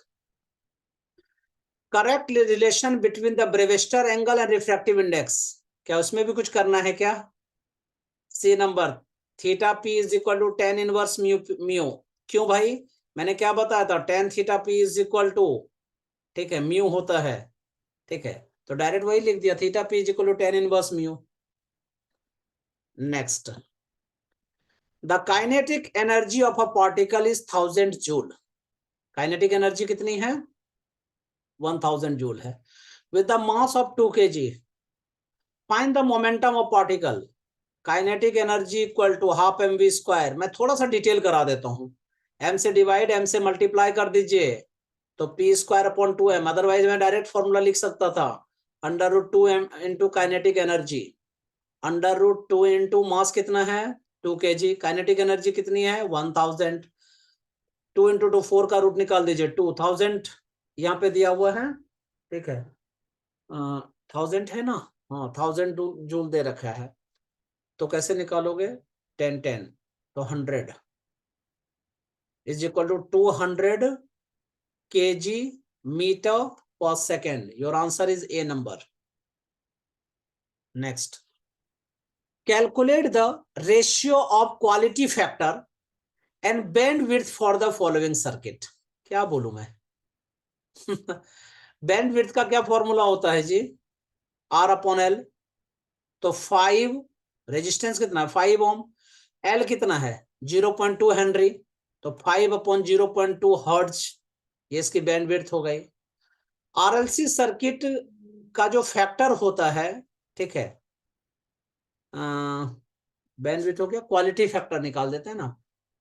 correct relation between the Brewster angle and refractive index, क्या उसमें भी कुछ करना है क्या, C number, theta P is equal to tan inverse mu mu. क्यों भाई, मैंने क्या बताया था, tan theta P is equal to, ठीक है, म्यू होता है। ठीक है, तो डायरेक्ट वही लिख दिया, theta P is equal to tan inverse mu. Next, the kinetic energy of a particle is 1000 joule, kinetic energy कितनी है, 1000 जूल है, with the mass of 2 kg, find the momentum of particle, kinetic energy equal to half M V square. मैं थोड़ा सा डिटेल करा देता हूं, एम से डिवाइड, एम से मल्टीप्लाई कर दीजिए, तो P square upon 2m, otherwise मैं डायरेक्ट फॉर्मूला लिख सकता था, under root 2m into kinetic energy, under root 2 into mass कितना है 2 kg, काइनेटिक एनर्जी कितनी है 1000, 2 इंटू 2 4 का रूट निकाल दीजिए, 2000 यहाँ पे दिया हुआ है। ठीक है, 1000 है ना, हाँ 1000 जूल दे रखा है, तो कैसे निकालोगे, 10 10, तो 100 is equal to 200 kg metre पर second, your answer is A number. Next, calculate the ratio of quality factor and bandwidth for the following circuit. क्या बोलूं मैं बैंड विड्थ का क्या फॉर्मूला होता है जी, आर अपॉन एल, तो 5, रेजिस्टेंस कितना है 5 ओम, एल कितना है 0.2 हेनरी, तो 5 अपॉन 0.2 हर्ट्ज, ये इसकी बैंडविड्थ हो गई। आरएलसी सर्किट का जो फैक्टर होता है, ठीक है, बैंडविड्थ हो गया, क्वालिटी फैक्टर निकाल देते हैं ना,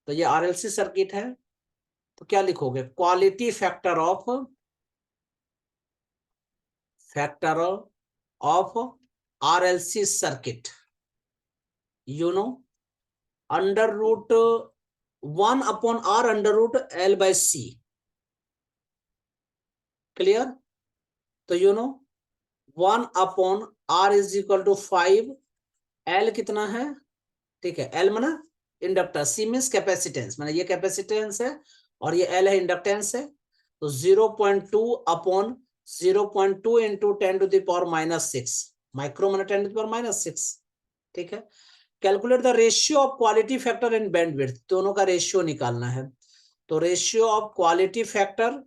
तो ये आरएलसी सर्किट है, तो क्या लिखोगे, quality factor of RLC circuit, you know under root 1 upon R under root L by C, clear, तो 1 upon R is equal to 5, L कितना है, ठीक है, एल माना इंडक्टर, सी मीन्स कैपेसिटेंस, माना ये कैपेसिटेंस है और ये एल है इंडक्टेंस है, तो 0.2 upon 0.2 into 10 to the power -6 micro, माना 10 टू द पावर -6। ठीक है, calculate the ratio of quality factor and bandwidth, दोनों का रेशियो निकालना है, तो रेशियो ऑफ क्वालिटी फैक्टर,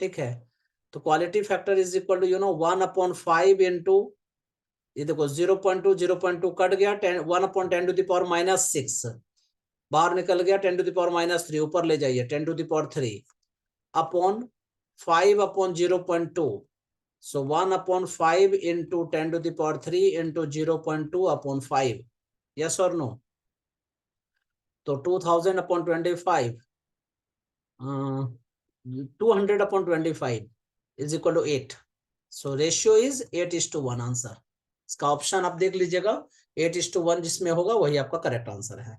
ठीक है, तो quality factor is equal to 1/5 into, ये देखो 0.2 कट गया, 1/10 टू द पावर -6 बाहर निकल गया, 10 टू द पावर -3 ऊपर ले जाइए, 10 to the power 3 upon 5/0.2, so 1/5 into 10 to the power 3 into 0.2/5, yes और नो, तो 2000/25, 200/25 is equal to 8, so ratio is 8:1, answer इसका ऑप्शन आप देख लीजिएगा, 8:1 जिसमें होगा वही आपका करेक्ट आंसर है।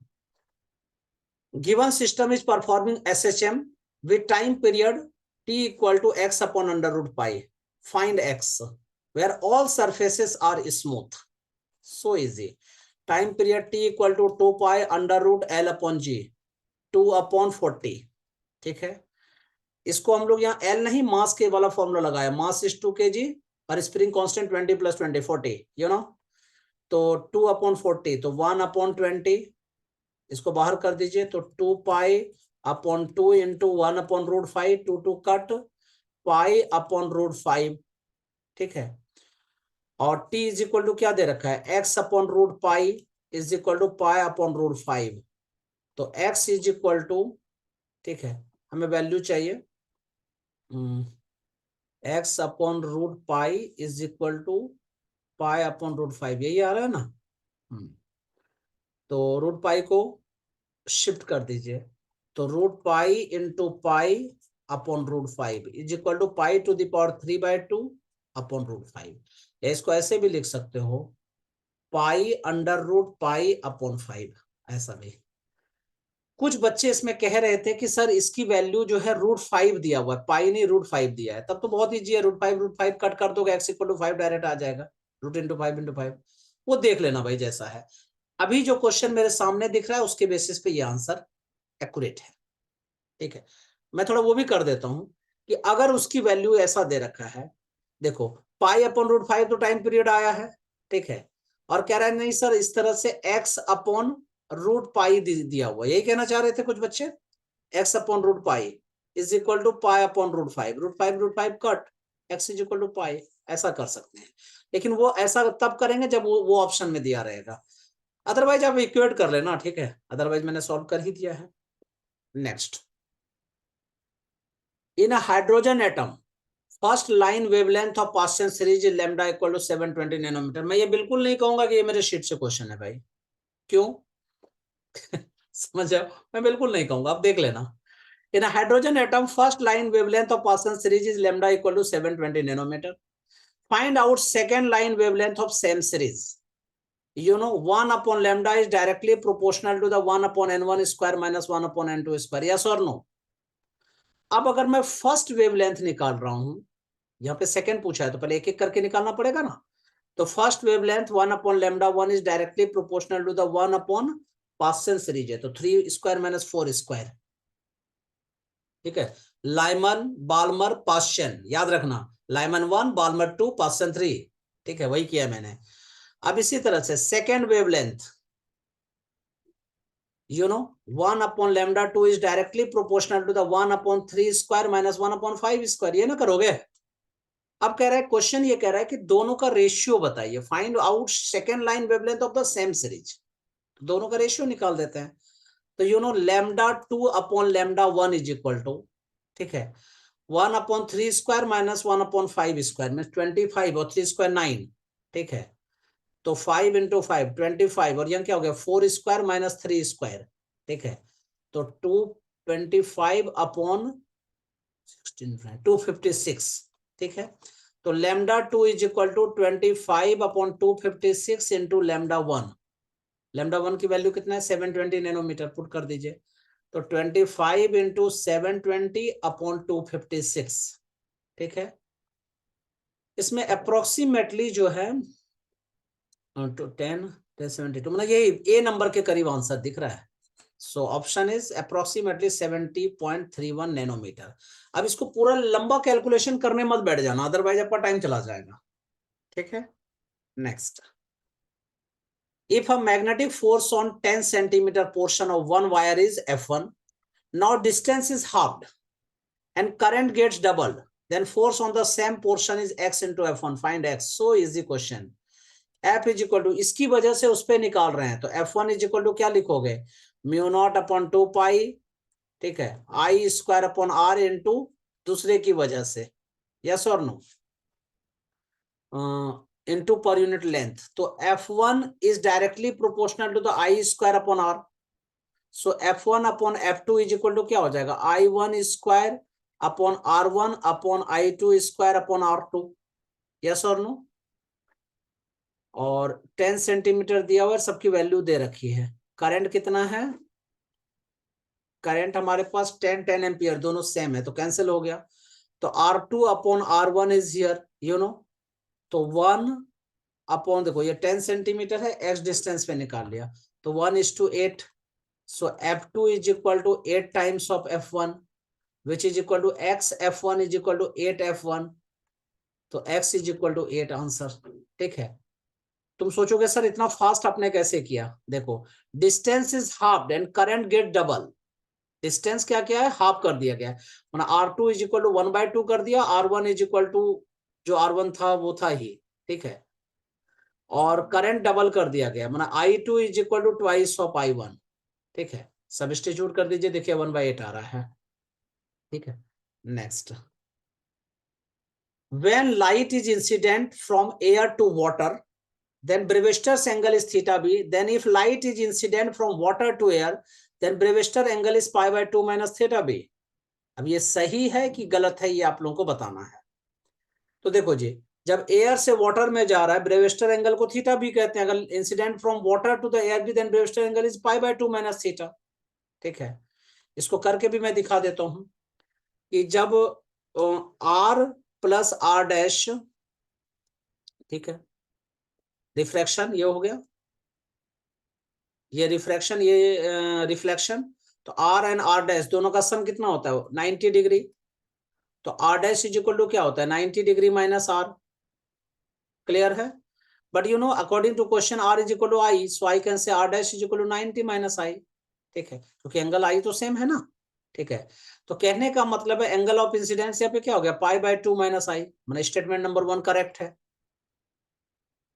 Given system is performing SHM with time period t equal to x upon under root pi, find x where all surfaces are smooth, so easy, time period t equal to 2 pi under root l upon g, 2/40, ठीक है, इसको हम लोग यहाँ एल नहीं मास के वाला फॉर्मूला लगाया, मास इज 2 kg और स्प्रिंग कांस्टेंट 20 + 20 40, यू नो। तो 2/40, तो 1/20, इसको बाहर कर दीजिए, तो 2π/2 इंटू 1/√5, 2 कट, π/√5, ठीक है। और t इज इक्वल टू क्या दे रखा है, x/√π इज इक्वल टू π/√5, तो x इज इक्वल टू, ठीक है, हमें वैल्यू चाहिए x/√π इज इक्वल टू π/√5, यही आ रहा है ना। तो √π को शिफ्ट कर दीजिए, तो √π इंटू π/√5 इज इक्वल टू π⁵/2/√5, या इसको ऐसे भी लिख सकते हो, π√π/5, ऐसा भी। कुछ बच्चे इसमें कह रहे थे कि सर इसकी वैल्यू जो है √5 दिया हुआ है, पाई नहीं √5 दिया है, तब तो बहुत ईजी है, √5 कट कर दोगे, x = 5 डायरेक्ट आ जाएगा, √5 वो देख लेना भाई जैसा है। अभी जो क्वेश्चन मेरे सामने दिख रहा है उसके बेसिस पे ये आंसर एक्यूरेट है, ठीक है। मैं थोड़ा वो भी कर देता हूं कि अगर उसकी वैल्यू ऐसा दे रखा है, देखो π/√5 तो टाइम पीरियड आया है, ठीक है, और कह रहा है नहीं सर इस तरह से x/√π दिया हुआ, यही कहना चाह रहे थे कुछ बच्चे, x/√π is equal to π/√5, √5 cut, x is equal to pi, ऐसा कर सकते हैं। लेकिन वो ऐसा तब करेंगे जब वो ऑप्शन में दिया रहेगा, अदरवाइज आप इक्वेट कर लेना, ठीक है, अदरवाइज मैंने सॉल्व कर ही दिया है। Next, in a hydrogen atom first line wavelength of Paschen series lambda equal to 720 nanometer. मैं ये बिल्कुल नहीं कहूंगा कि ये मेरे शीट से क्वेश्चन है भाई, क्यों समझ जाओ, मैं बिल्कुल नहीं कहूंगा, आप देख लेना। In a hydrogen atom first line wavelength of Paschen series is lambda equal to 720 nanometre. Find out second line wavelength of same series. You know 1 upon lambda is directly proportional to the 1 upon n1 square minus 1 upon n2 square, yes or no। अब अगर मैं फर्स्ट वेवलेंथ निकाल रहा हूं, यहाँ पे सेकंड पूछा है तो पहले एक एक करके निकालना पड़ेगा ना। तो first wavelength 1/λ1 is directly proportional to the 1 Paschen series है, तो 3 स्क्वायर माइनस 4 स्क्वायर, ठीक है। लाइमन बाल्मर पास्चन याद रखना, लाइमन 1 बाल्मर 2 पास्चन 3, ठीक है, वही किया मैंने। अब इसी तरह से second wavelength, you know 1/λ2 is directly proportional to the 1/3 square minus 1/5 square, ये ना करोगे। अब कह रहा है क्वेश्चन, ये कह रहा है कि दोनों का रेशियो बताइए, find out second line wavelength of the same series, दोनों का रेशियो निकाल देते हैं। तो you know λ2/λ1 is equal to, ठीक है, 1/3 स्क्वायर माइनस 1/5 स्क्वायर में 25 और 3 स्क्वायर 9, ठीक है, तो 5 × 5 25, और यहाँ क्या हो गया 4 स्क्वायर माइनस 3 स्क्वायर, ठीक है, तो 256, ठीक है। तो λ2 इज इक्वल टू 25/256 इंटू λ1, λ1 की वैल्यू कितना है 720 नैनोमीटर, पुट कर दीजिए, तो 25 इंटू 720/256, ठीक है। इसमें अप्रोक्सीमेटली जो है 1072, मतलब यही ए नंबर के करीब आंसर दिख रहा है। So option is approximately 70.31 nanometer. अब इसको पूरा लंबा कैलकुलेशन करने मत बैठ जाना, अदरवाइज आपका टाइम चला जाएगा, ठीक है। Next, if a magnetic force on 10 centimetre portion of one wire is F1, now distance is halved and current gets doubled, then force on the same portion is x into F1, find x। so easy question। F is equal to, इसकी वजह से उस पर निकाल रहे हैं, तो F1 इज इक्वल टू क्या लिखोगे, μ0/2π, ठीक है, I² इंटू दूसरे की वजह से, यस और no, into per unit length. तो F1 is directly proportional to the I²/R, so F1/F2 is equal to क्या हो जाएगा, I1²/R1/I2²/R2, यस और नो। और 10 सेंटीमीटर दिया हुआ है, सबकी वैल्यू दे रखी है। करंट कितना है, करंट हमारे पास 10 एम्पियर, दोनों सेम है तो कैंसिल हो गया, तो R2/R1 is here, you know, तो 1 देखो ये 10 सेंटीमीटर है, x डिस्टेंस पे निकाल लिया, तो 1:8, so F2 is equal to 8 times of F1, which is equal to x F1 is equal to 8F1, तो x is equal to 8 answer. ठीक है, तुम सोचोगे सर इतना फास्ट आपने कैसे किया, देखो distance is half and current get double. Distance क्या क्या है, हाफ कर दिया गया, मैंने R2 इज इक्वल टू 1/2 कर दिया, R1 इज इक्वल टू जो R1 था वो था ही। ठीक है, और करंट डबल कर दिया गया, मैंने I2 is equal to twice of I1। ठीक है, सब्स्टिट्यूट कर दीजिए, देखिए 1/8 आ रहा है। ठीक है, next, when light is incident from air to water, then Brewster's angle is theta b. Then if light is incident from water to air, then Brewster angle is pi by 2 minus theta b. अब ये सही है कि गलत है, ये आप लोगों को बताना है। तो देखो जी, जब एयर से वाटर में जा रहा है, ब्रेविस्टर एंगल को थीटा भी कहते हैं। अगर incident from water to the air भी, then Brewster angle is pi by 2 minus theta. ठीक है, इसको करके भी मैं दिखा देता हूं कि जब आर प्लस आर डैश, ठीक है, रिफ्रैक्शन ये हो गया, ये रिफ्रैक्शन, ये रिफ्लेक्शन, तो आर एंड आर डैश दोनों का सम कितना होता है, 90 डिग्री। तो r dash is equal to क्या होता है, 90 डिग्री माइनस आर। क्लियर है, but you know according to question r is equal to i, so I can say r dash is equal to 90 minus i. ठीक है, क्योंकि एंगल आई तो सेम है ना। ठीक है, तो कहने का मतलब है एंगल ऑफ इंसिडेंस यहाँ पे क्या हो गया, पाई बाय 2 माइनस आई, मैंने स्टेटमेंट नंबर 1 करेक्ट है।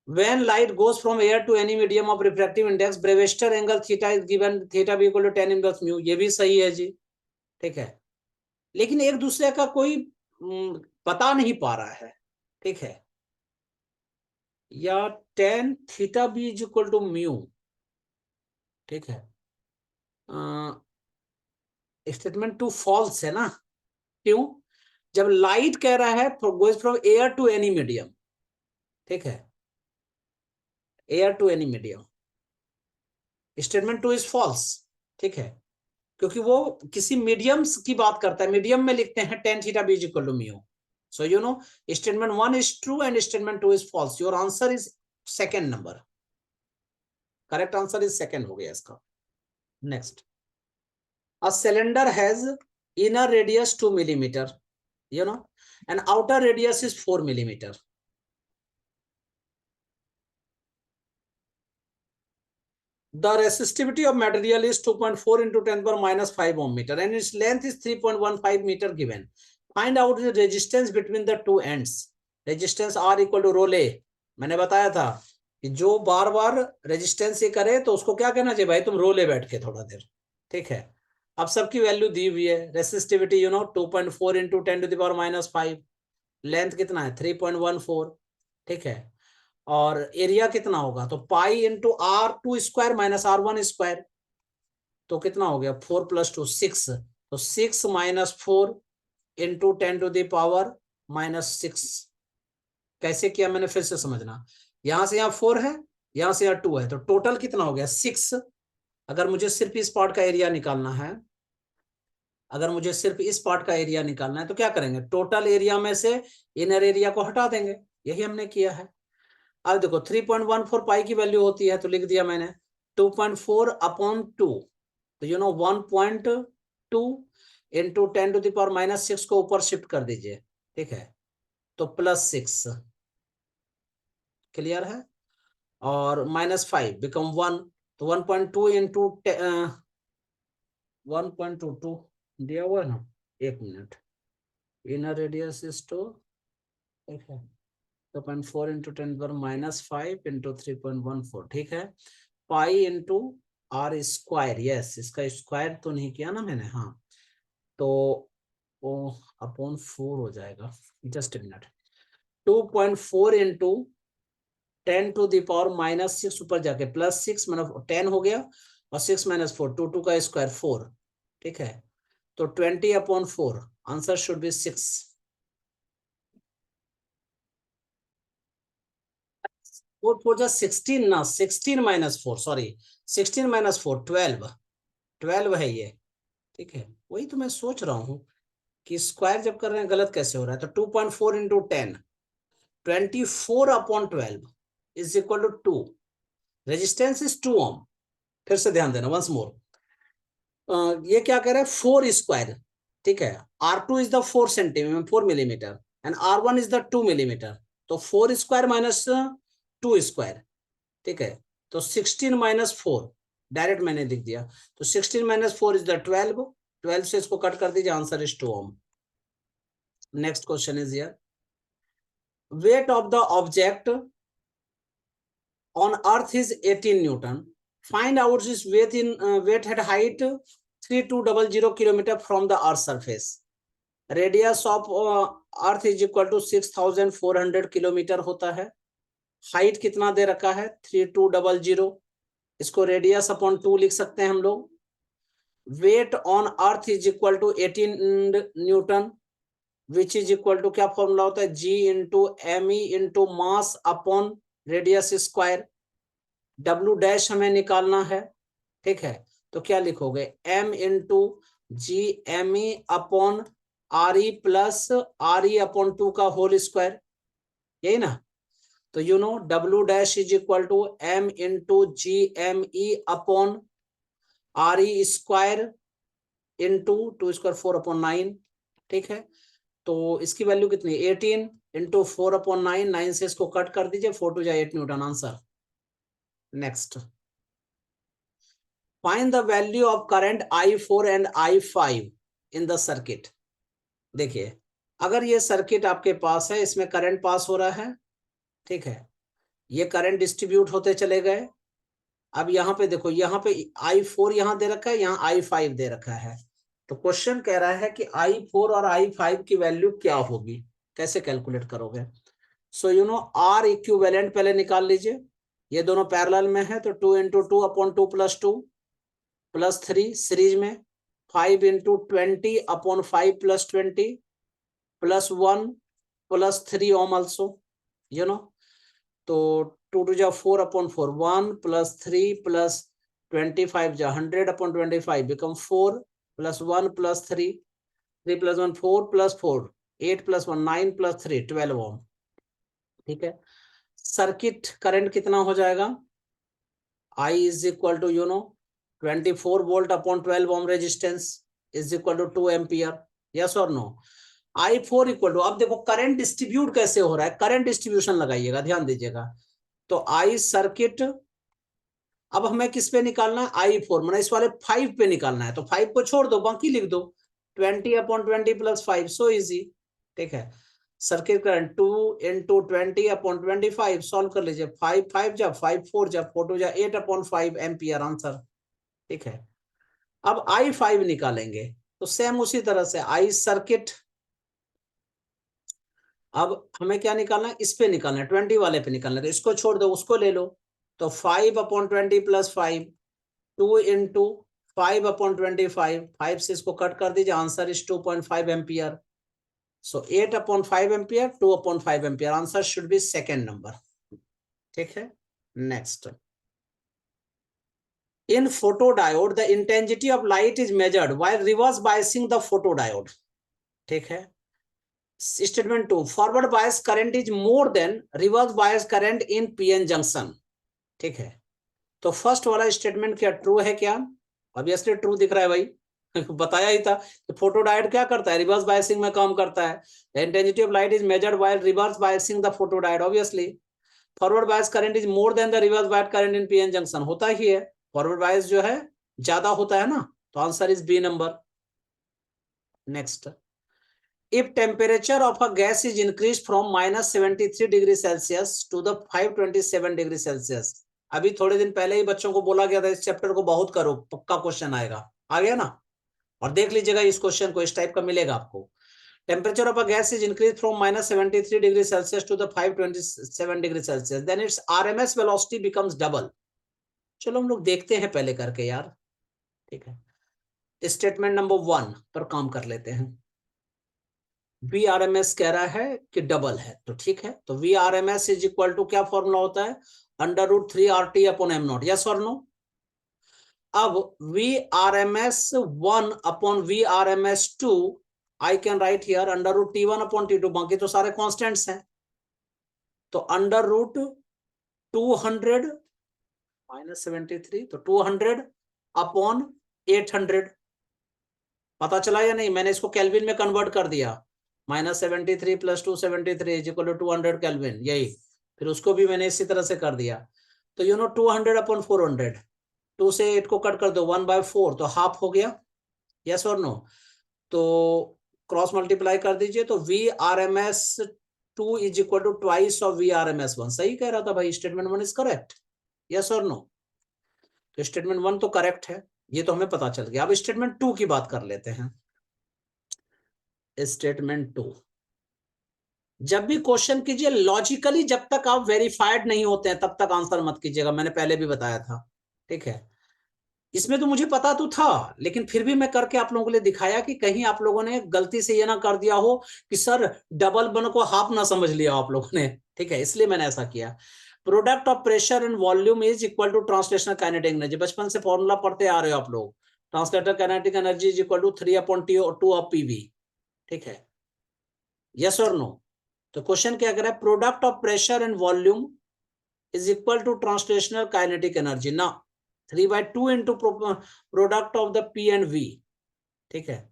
When light goes from air to any medium of refractive index, Brewster angle theta is given, theta be equal to tan inverse mu, ये भी सही है जी। ठीक है, लेकिन एक दूसरे का कोई पता नहीं पा रहा है। ठीक है, या tan theta B is equal to mu. ठीक है, स्टेटमेंट 2 फॉल्स है ना, क्यों, जब लाइट कह रहा है goes from air to any medium. ठीक है, air to any medium, statement 2 is false. ठीक है, क्योंकि वो किसी मीडियम की बात करता है, मीडियम में लिखते हैं tan theta B is equal to mu. So you know statement 1 is true and statement 2 is false. Your answer is second number, correct answer is second हो गया इसका। Next, a cylinder has inner radius 2 millimeter, you know, and outer radius is 4 millimeter. The resistivity of material is 2.4 into 10 power minus 5 ohm meter and its length is 3.15 meter given. Find out the resistance between the two ends. Resistance R equal to rho A. मैंने बताया था कि जो बार बार रेजिस्टेंस ये करे तो उसको क्या कहना चाहिए भाई, तुम रो ले बैठ के थोड़ा देर। ठीक है, अब सबकी वैल्यू दी हुई है, resistivity you know 2.4 into 10 to the power minus 5, length कितना है 3.14। ठीक है, और एरिया कितना होगा, तो pi into R2 square minus R1 square, तो कितना हो गया 4 + 2 6, तो 6 minus 4 into 10 to the power minus 6। कैसे किया मैंने, फिर से समझना, यहां से यहाँ 4 है, यहां से यहाँ 2 है, तो टोटल कितना हो गया 6। अगर मुझे सिर्फ इस पार्ट का एरिया निकालना है, अगर मुझे सिर्फ इस पार्ट का एरिया निकालना है तो क्या करेंगे, टोटल एरिया में से इनर एरिया को हटा देंगे, यही हमने किया है। अब देखो 3.14 पाई की वैल्यू होती है, तो लिख दिया मैंने 2.4 अपॉन 2, तो you know 1.2 into 10 to the power minus 6 को ऊपर शिफ्ट कर दीजिए। ठीक है, तो +6, क्लियर है, और -5 बिकम 1, तो 1.2 इंटू 1.22 दिया हुआ है ना, एक मिनट, इनर रेडियस इज 2, ठीक है, 2.4 इंटू 10 पर -5 इंटू 3.14, ठीक है, pi into are square, yes इसका स्क्वायर तो नहीं किया ना मैंने, हाँ, तो वो अपॉन 4 हो जाएगा, just a minute, 2.4 into 10 to the power minus 6 ऊपर जाके +6 मतलब 10 हो गया, और 6 - 4 2 का स्क्वायर 4। ठीक है, तो 20/4, आंसर शुड बी 6। 4 4 जा 16 ना, 16 - 4 सॉरी, 16 - 4 12 है ये। ठीक है, वही तो मैं सोच रहा हूँ कि स्क्वायर जब कर रहे हैं गलत कैसे हो रहा है, तो 2.4 into 10 24/12 is equal to 2, resistance is 2 ohm. फिर से ध्यान देना वंस मोर, ये क्या कह रहा है 4 स्क्वायर, ठीक है। R2 is the 4 centimetre 4 millimetre and R1 is the 2 millimetre, तो 4 स्क्वायर माइनस 2 स्क्वायर, ठीक है। तो 16 माइनस 4 डायरेक्ट मैंने लिख दिया, तो 16 माइनस 4 इज द 12, 12 से इसको कट कर दीजिए, answer is 2 ohm. Next question is here, weight of the object on earth is 18 newton, find out its weight in weight at height 3200 kilometer from the earth surface, radius of earth is equal to 6400 kilometre होता है, हाइट कितना दे रखा है 3200, इसको रेडियस अपॉन 2 लिख सकते हैं हम लोग, weight on earth is equal to 18 newton which is equal to, क्या फॉर्मूला होता है, g into m e into mass upon radius square, डब्ल्यू डैश हमें निकालना है, ठीक है। तो क्या लिखोगे, m into g m e upon r e plus r e upon 2 का होल स्क्वायर, यही ना। तो यू नो डब्ल्यू dash is equal to m into g m e upon r E square into 2 square 4 upon 9, ठीक है। तो इसकी वैल्यू कितनी, 18 इंटू 4 अपॉन 9, 9 से इसको कट कर दीजिए, 4 to 8 newton, answer. Next, find the value of current I4 and I5 in the circuit. देखिए, अगर ये सर्किट आपके पास है, इसमें करंट पास हो रहा है, ठीक है, ये करंट डिस्ट्रीब्यूट होते चले गए। अब यहाँ पे देखो, यहाँ पे I4 यहाँ दे रखा है, यहाँ I5 दे रखा है, तो क्वेश्चन कह रहा है कि I4 और I5 की वैल्यू क्या होगी, कैसे कैलकुलेट करोगे। सो यू नो R इक्विवेलेंट पहले निकाल लीजिए, ये दोनों पैरेलल में है, तो 2 into 2 upon 2 plus 2 plus 3 series में, 5 into 20 upon 5 plus 20 plus 1 plus 3 ohm also, you know. तो 2 टू जा 4 अपॉन 4, 1 प्लस 3 प्लस 25 जा 100 upon 25 become 4 plus 1 plus 3, 3 plus 1 4 plus 4 8 plus 1 9 plus 3 12 ohm, ठीक है। सर्किट करंट कितना हो जाएगा, I is equal to you know 24 volt upon 12 ohm resistance is equal to 2 ampere, yes और नो। I4 इक्वल टू, अब देखो करंट डिस्ट्रीब्यूट कैसे हो रहा है, करंट डिस्ट्रीब्यूशन लगाइएगा, ध्यान दीजिएगा। तो I सर्किट, अब हमें किस पे निकालना है, I4 मैंने इस वाले 5 पे निकालना है, तो 5 को छोड़ दो, बाकी लिख दो 20 अपॉन 20 प्लस 5, सो इजी, ठीक है। Circuit current 2 into 20 upon 25 solve कर लीजिए, 5 5 जा 5 4 जा 4 टू जा 8 अपॉन 5 एम्पियर, आंसर, ठीक है। अब I5 निकालेंगे, तो सेम उसी तरह से I सर्किट, अब हमें क्या निकालना है, इस पे निकालना है, 20 वाले पे निकालना है, तो इसको छोड़ दो, उसको ले लो, तो 5 अपॉन 20 प्लस 5, 2 इंटू 5 अपॉन 25, 5 से इसको कट कर दीजिए, answer is 2.5 ampere. So 8 upon 5 ampere, 2 upon 5 ampere, answer should be second number, ठीक है। Next, in photodiode the intensity of light is measured while reverse biasing the photodiode, ठीक है। Statement 2, forward bias current is more than reverse bias current in PN junction, ठीक है। तो फर्स्ट वाला स्टेटमेंट क्या ट्रू है, क्या ऑब्वियसली ट्रू दिख रहा है भाई बताया ही था कि फोटोडायोड क्या करता है, रिवर्स बायसिंग में काम करता है, the intensity of light is measured while reverse biasing the photodiode, obviously forward bias current is more than the reverse bias current in PN junction, होता ही है, फॉरवर्ड बायस जो है ज्यादा होता है ना, तो answer is B number. Next, if temperature of a gas is increased from minus 73 degree Celsius to the 527 degree Celsius, अभी थोड़े दिन पहले ही बच्चों को बोला गया था इस चैप्टर को बहुत करो, पक्का क्वेश्चन आएगा, आ गया ना। और देख लीजिएगा इस क्वेश्चन को, इस टाइप का मिलेगा आपको, temperature of a gas is increase from minus 73 degree celsius to the 527 degree celsius, then its RMS velocity becomes double. चलो हम लोग देखते हैं पहले करके यार, ठीक है। स्टेटमेंट नंबर 1 पर काम कर लेते हैं, वी आर एम एस कह रहा है कि डबल है, तो ठीक है। तो V R M S is equal to, क्या फॉर्मूला होता है, √3 RT upon M naught, yes और नो। अब V R M S 1 upon V R M S 2, I can write here √T1 upon T2, बाकी तो सारे कॉन्स्टेंट्स हैं, तो √200 -73, तो 200 अपॉन 800, पता चला या नहीं? मैंने इसको केल्विन में कन्वर्ट कर दिया, -73 + 273 = 200 केल्विन, यही। फिर उसको भी मैंने इसी तरह से कर दिया। तो 200/400, 2 से 8 को कट कर दो, 1/4, तो हाफ हो गया, यस और नो? तो क्रॉस मल्टीप्लाई कर दीजिए, तो VRMS2 = ट्वाइस ऑफ VRMS1। सही कह रहा था भाई, स्टेटमेंट 1 इज करेक्ट, यस और नो? तो स्टेटमेंट 1 तो करेक्ट है, ये तो हमें पता चल गया। अब स्टेटमेंट 2 की बात कर लेते हैं। स्टेटमेंट 2, जब भी क्वेश्चन कीजिए लॉजिकली, जब तक आप वेरीफाइड नहीं होते हैं तब तक आंसर मत कीजिएगा, मैंने पहले भी बताया था, ठीक है? इसमें तो मुझे पता तो था, लेकिन फिर भी मैं करके आप लोगों के लिए दिखाया कि कहीं आप लोगों ने गलती से ये ना कर दिया हो कि सर डबल वन को हाफ ना समझ लिया आप लोगों ने, ठीक है? इसलिए मैंने ऐसा किया। Product of pressure and volume is equal to translational kinetic energy. बचपन से फॉर्मूला पढ़ते आ रहे हो आप लोग, translator kinetic energy is equal to 3/2 of PV, ठीक है? यस और नो? तो क्वेश्चन क्या कर रहा है? Product of pressure and volume is equal to translational kinetic energy ना, 3/2 into product of the P and V, ठीक है?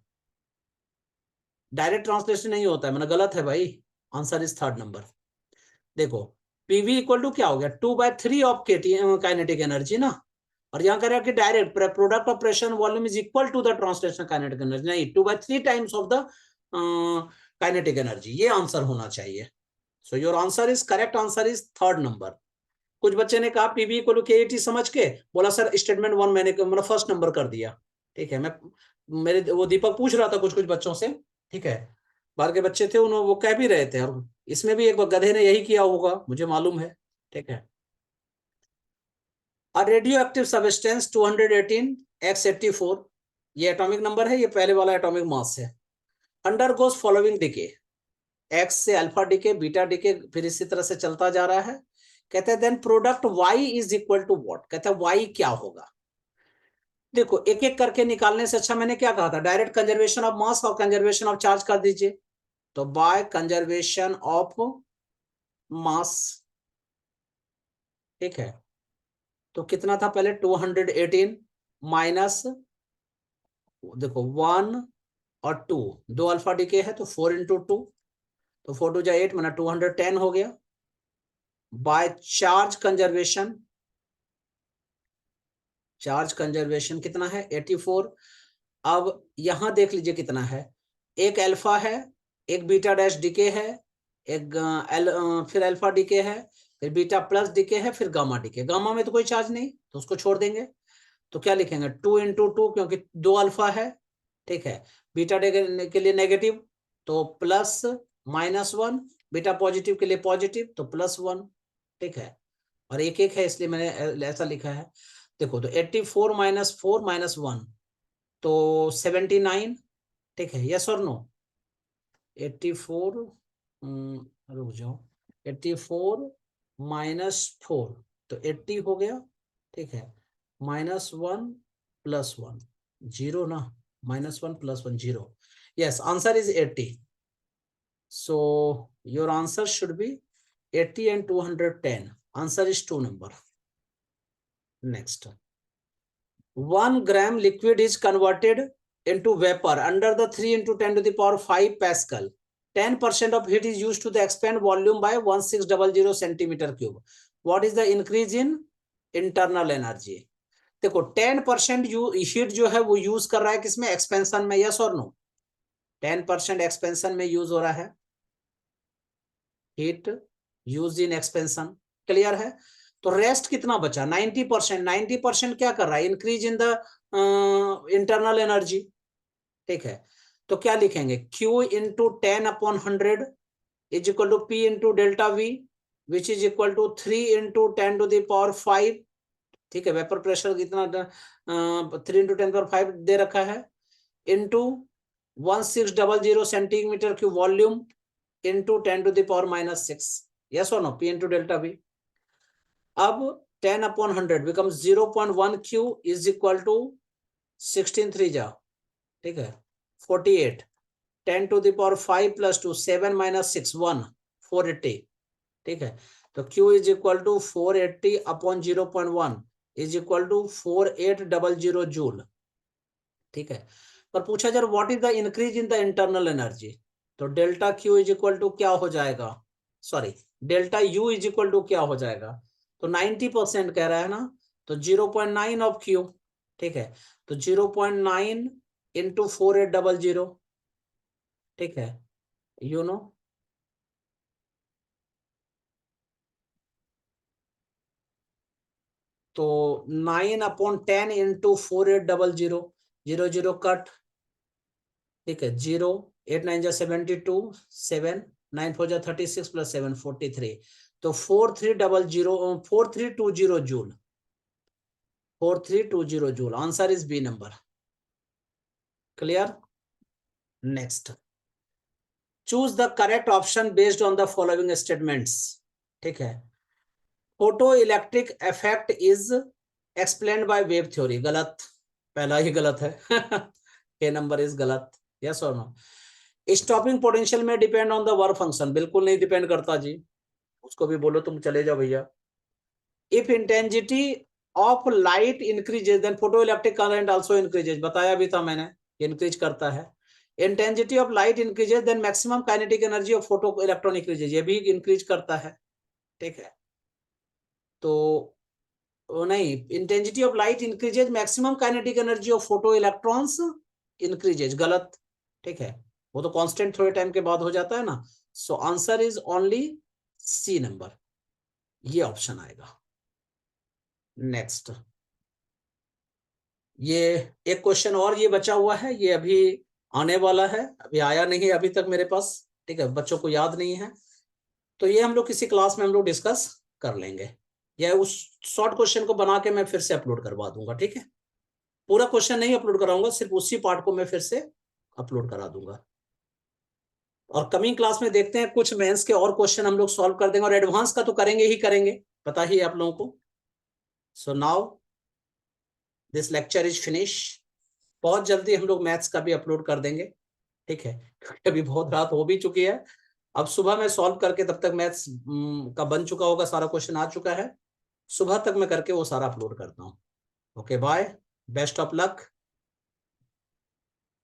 डायरेक्ट ट्रांसलेशन नहीं होता है, मैंने गलत है भाई, आंसर इज थर्ड नंबर। देखो पीवी इक्वल टू क्या हो गया, 2/3 ऑफ काइनेटिक एनर्जी ना, और यहां कह रहा है कि direct product of pressure volume is equal to the translational kinetic energy, नहीं, 2/3 times of the kinetic energy, ये आंसर होना चाहिए। So your answer is correct, answer is third number. कुछ बच्चे ने कहा पीवी इक्वल टू केटी समझ के, बोला सर स्टेटमेंट 1 मैंने मतलब फर्स्ट नंबर कर दिया, ठीक है? मैं मेरे वो दीपक पूछ रहा था कुछ कुछ बच्चों से, ठीक है? बाहर के बच्चे थे, उन्होंने वो कह भी रहे थे, और इसमें भी एक गधे ने यही किया होगा, मुझे मालूम है, ठीक है? और रेडियो एक्टिव सब्सटेंस 218X84, ये एटॉमिक नंबर है, ये पहले वाला एटॉमिक मास है। अंडरगोज फॉलोइंग डिके, एक्स से अल्फा डिके, बीटा डिके, फिर इसी तरह से चलता जा रहा है। कहते हैं then product Y is equal to what, कहते हैं वाई क्या होगा? देखो एक एक करके निकालने से अच्छा मैंने क्या कहा था, डायरेक्ट कंजर्वेशन ऑफ मास और कंजर्वेशन ऑफ चार्ज कर दीजिए। तो बाय कंजर्वेशन ऑफ मास, ठीक है? तो कितना था पहले, 218 माइनस, देखो 1 और 2, दो अल्फा डिके है, तो 4 × 2, तो 4 × 2 = 8, माना 210 हो गया। By charge conservation, charge conservation कितना है, 84। अब यहां देख लीजिए कितना है, एक अल्फा है, एक बीटा डैश डिके है, एक फिर अल्फा डिके है, फिर बीटा प्लस डिके है, फिर गामा डिके। गामा में तो कोई चार्ज नहीं, तो उसको छोड़ देंगे। तो क्या लिखेंगे, 2 × 2, क्योंकि दो अल्फा है, ठीक है? बीटा डिके के लिए नेगेटिव, तो प्लस -1, बीटा पॉजिटिव के लिए पॉजिटिव, तो +1, ठीक है? और एक एक है इसलिए मैंने ऐसा लिखा है। देखो तो 84 - 4 - 1, तो 79, ठीक है? यस और नो? 84, रुक जाओ, 84 - 4, तो 80 हो गया, ठीक है? -1 + 1, 0 ना, -1 + 1 0, yes, answer is 80। So your answer should be 80 and 210, answer is 2 number. Next, 1 gram liquid is converted into vapor under the 3 × 10⁵ Pascal. 10% of heat is used to the expand volume by 1600 cm3. What is the increase in internal energy? देखो 10% हीट जो है वो यूज कर रहा है किसमें, एक्सपेंशन में, यस और नो? 10% एक्सपेंशन में यूज हो रहा है, heat use in expansion, clear है? तो रेस्ट कितना बचा, 90%। 90% क्या कर रहा है, increase in the internal energy, ठीक है? तो क्या लिखेंगे, Q × 10/100 is equal to P × delta V, which is equal to 3 × 10⁵, ठीक है? वेपर प्रेशर कितना 3 × 10⁵ दे रखा है, into 1600 cm3 volume into 10⁻⁻6, yes और नो? P × delta V। अब 10/100 become 0.1 Q is equal to 16 3 जा, ठीक है? 48, 10⁵ + 2, 7 - 6 1, 480, ठीक है? तो Q is equal to 480/0.1 is equal to 4800 joule, ठीक है? पर पूछा जब what is the increase in the internal energy, तो delta q is equal to क्या हो जाएगा, sorry delta u is equal to क्या हो जाएगा, तो 90% कह रहा है ना, तो 0.9 ऑफ क्यू, ठीक है, तो 0.9 इंटू 4800, ठीक है, यू नो, तो 9/10 इंटू 4800, 00 कट, ठीक है, 0, 8 9 जा 72, 7 9 4 जा 36 प्लस 7 43, तो 4320 joule, 4320 joule, answer is B number. Clear? Next, choose the correct option based on the following statements, ठीक है, photo electric effect is explained by wave theory, गलत, पहला ही गलत है। ए नंबर इज गलत, यस और नो। स्टॉपिंग पोटेंशियल में depend on the work function, बिल्कुल नहीं डिपेंड करता जी, उसको भी बोलो तुम चले जाओ भैया। If intensity of light increases then photo electric current also increases, बताया भी था मैंने, इंक्रीज करता है। Intensity of light increases then maximum kinetic energy of photo electron increases, ये भी इंक्रीज करता है, ठीक है, तो नहीं, intensity of light increases maximum kinetic energy of photo electrons increases, गलत, ठीक है, वो तो कांस्टेंट थोड़े टाइम के बाद हो जाता है ना, so answer is only C number, ये ऑप्शन आएगा। नेक्स्ट, ये एक क्वेश्चन और ये बचा हुआ है, ये अभी आने वाला है, अभी आया नहीं है अभी तक मेरे पास, ठीक है, बच्चों को याद नहीं है, तो ये हम लोग किसी क्लास में हम लोग डिस्कस कर लेंगे, या उस शॉर्ट क्वेश्चन को बना के मैं फिर से अपलोड करवा दूंगा, ठीक है, पूरा क्वेश्चन नहीं अपलोड कराऊंगा, सिर्फ उसी पार्ट को मैं फिर से अपलोड करा दूंगा। और कमिंग क्लास में देखते हैं, कुछ मेंस के और क्वेश्चन हम लोग सॉल्व कर देंगे, और एडवांस का तो करेंगे ही करेंगे, पता ही है आप लोगों को। So now this lecture is finish, बहुत जल्दी हम लोग मैथ्स का भी अपलोड कर देंगे, ठीक है, क्योंकि अभी बहुत रात हो भी चुकी है, अब सुबह मैं सॉल्व करके तब तक मैथ्स का बन चुका होगा, सारा क्वेश्चन आ चुका है, सुबह तक मैं करके वो सारा अपलोड करता हूँ। Okay bye, best of luck.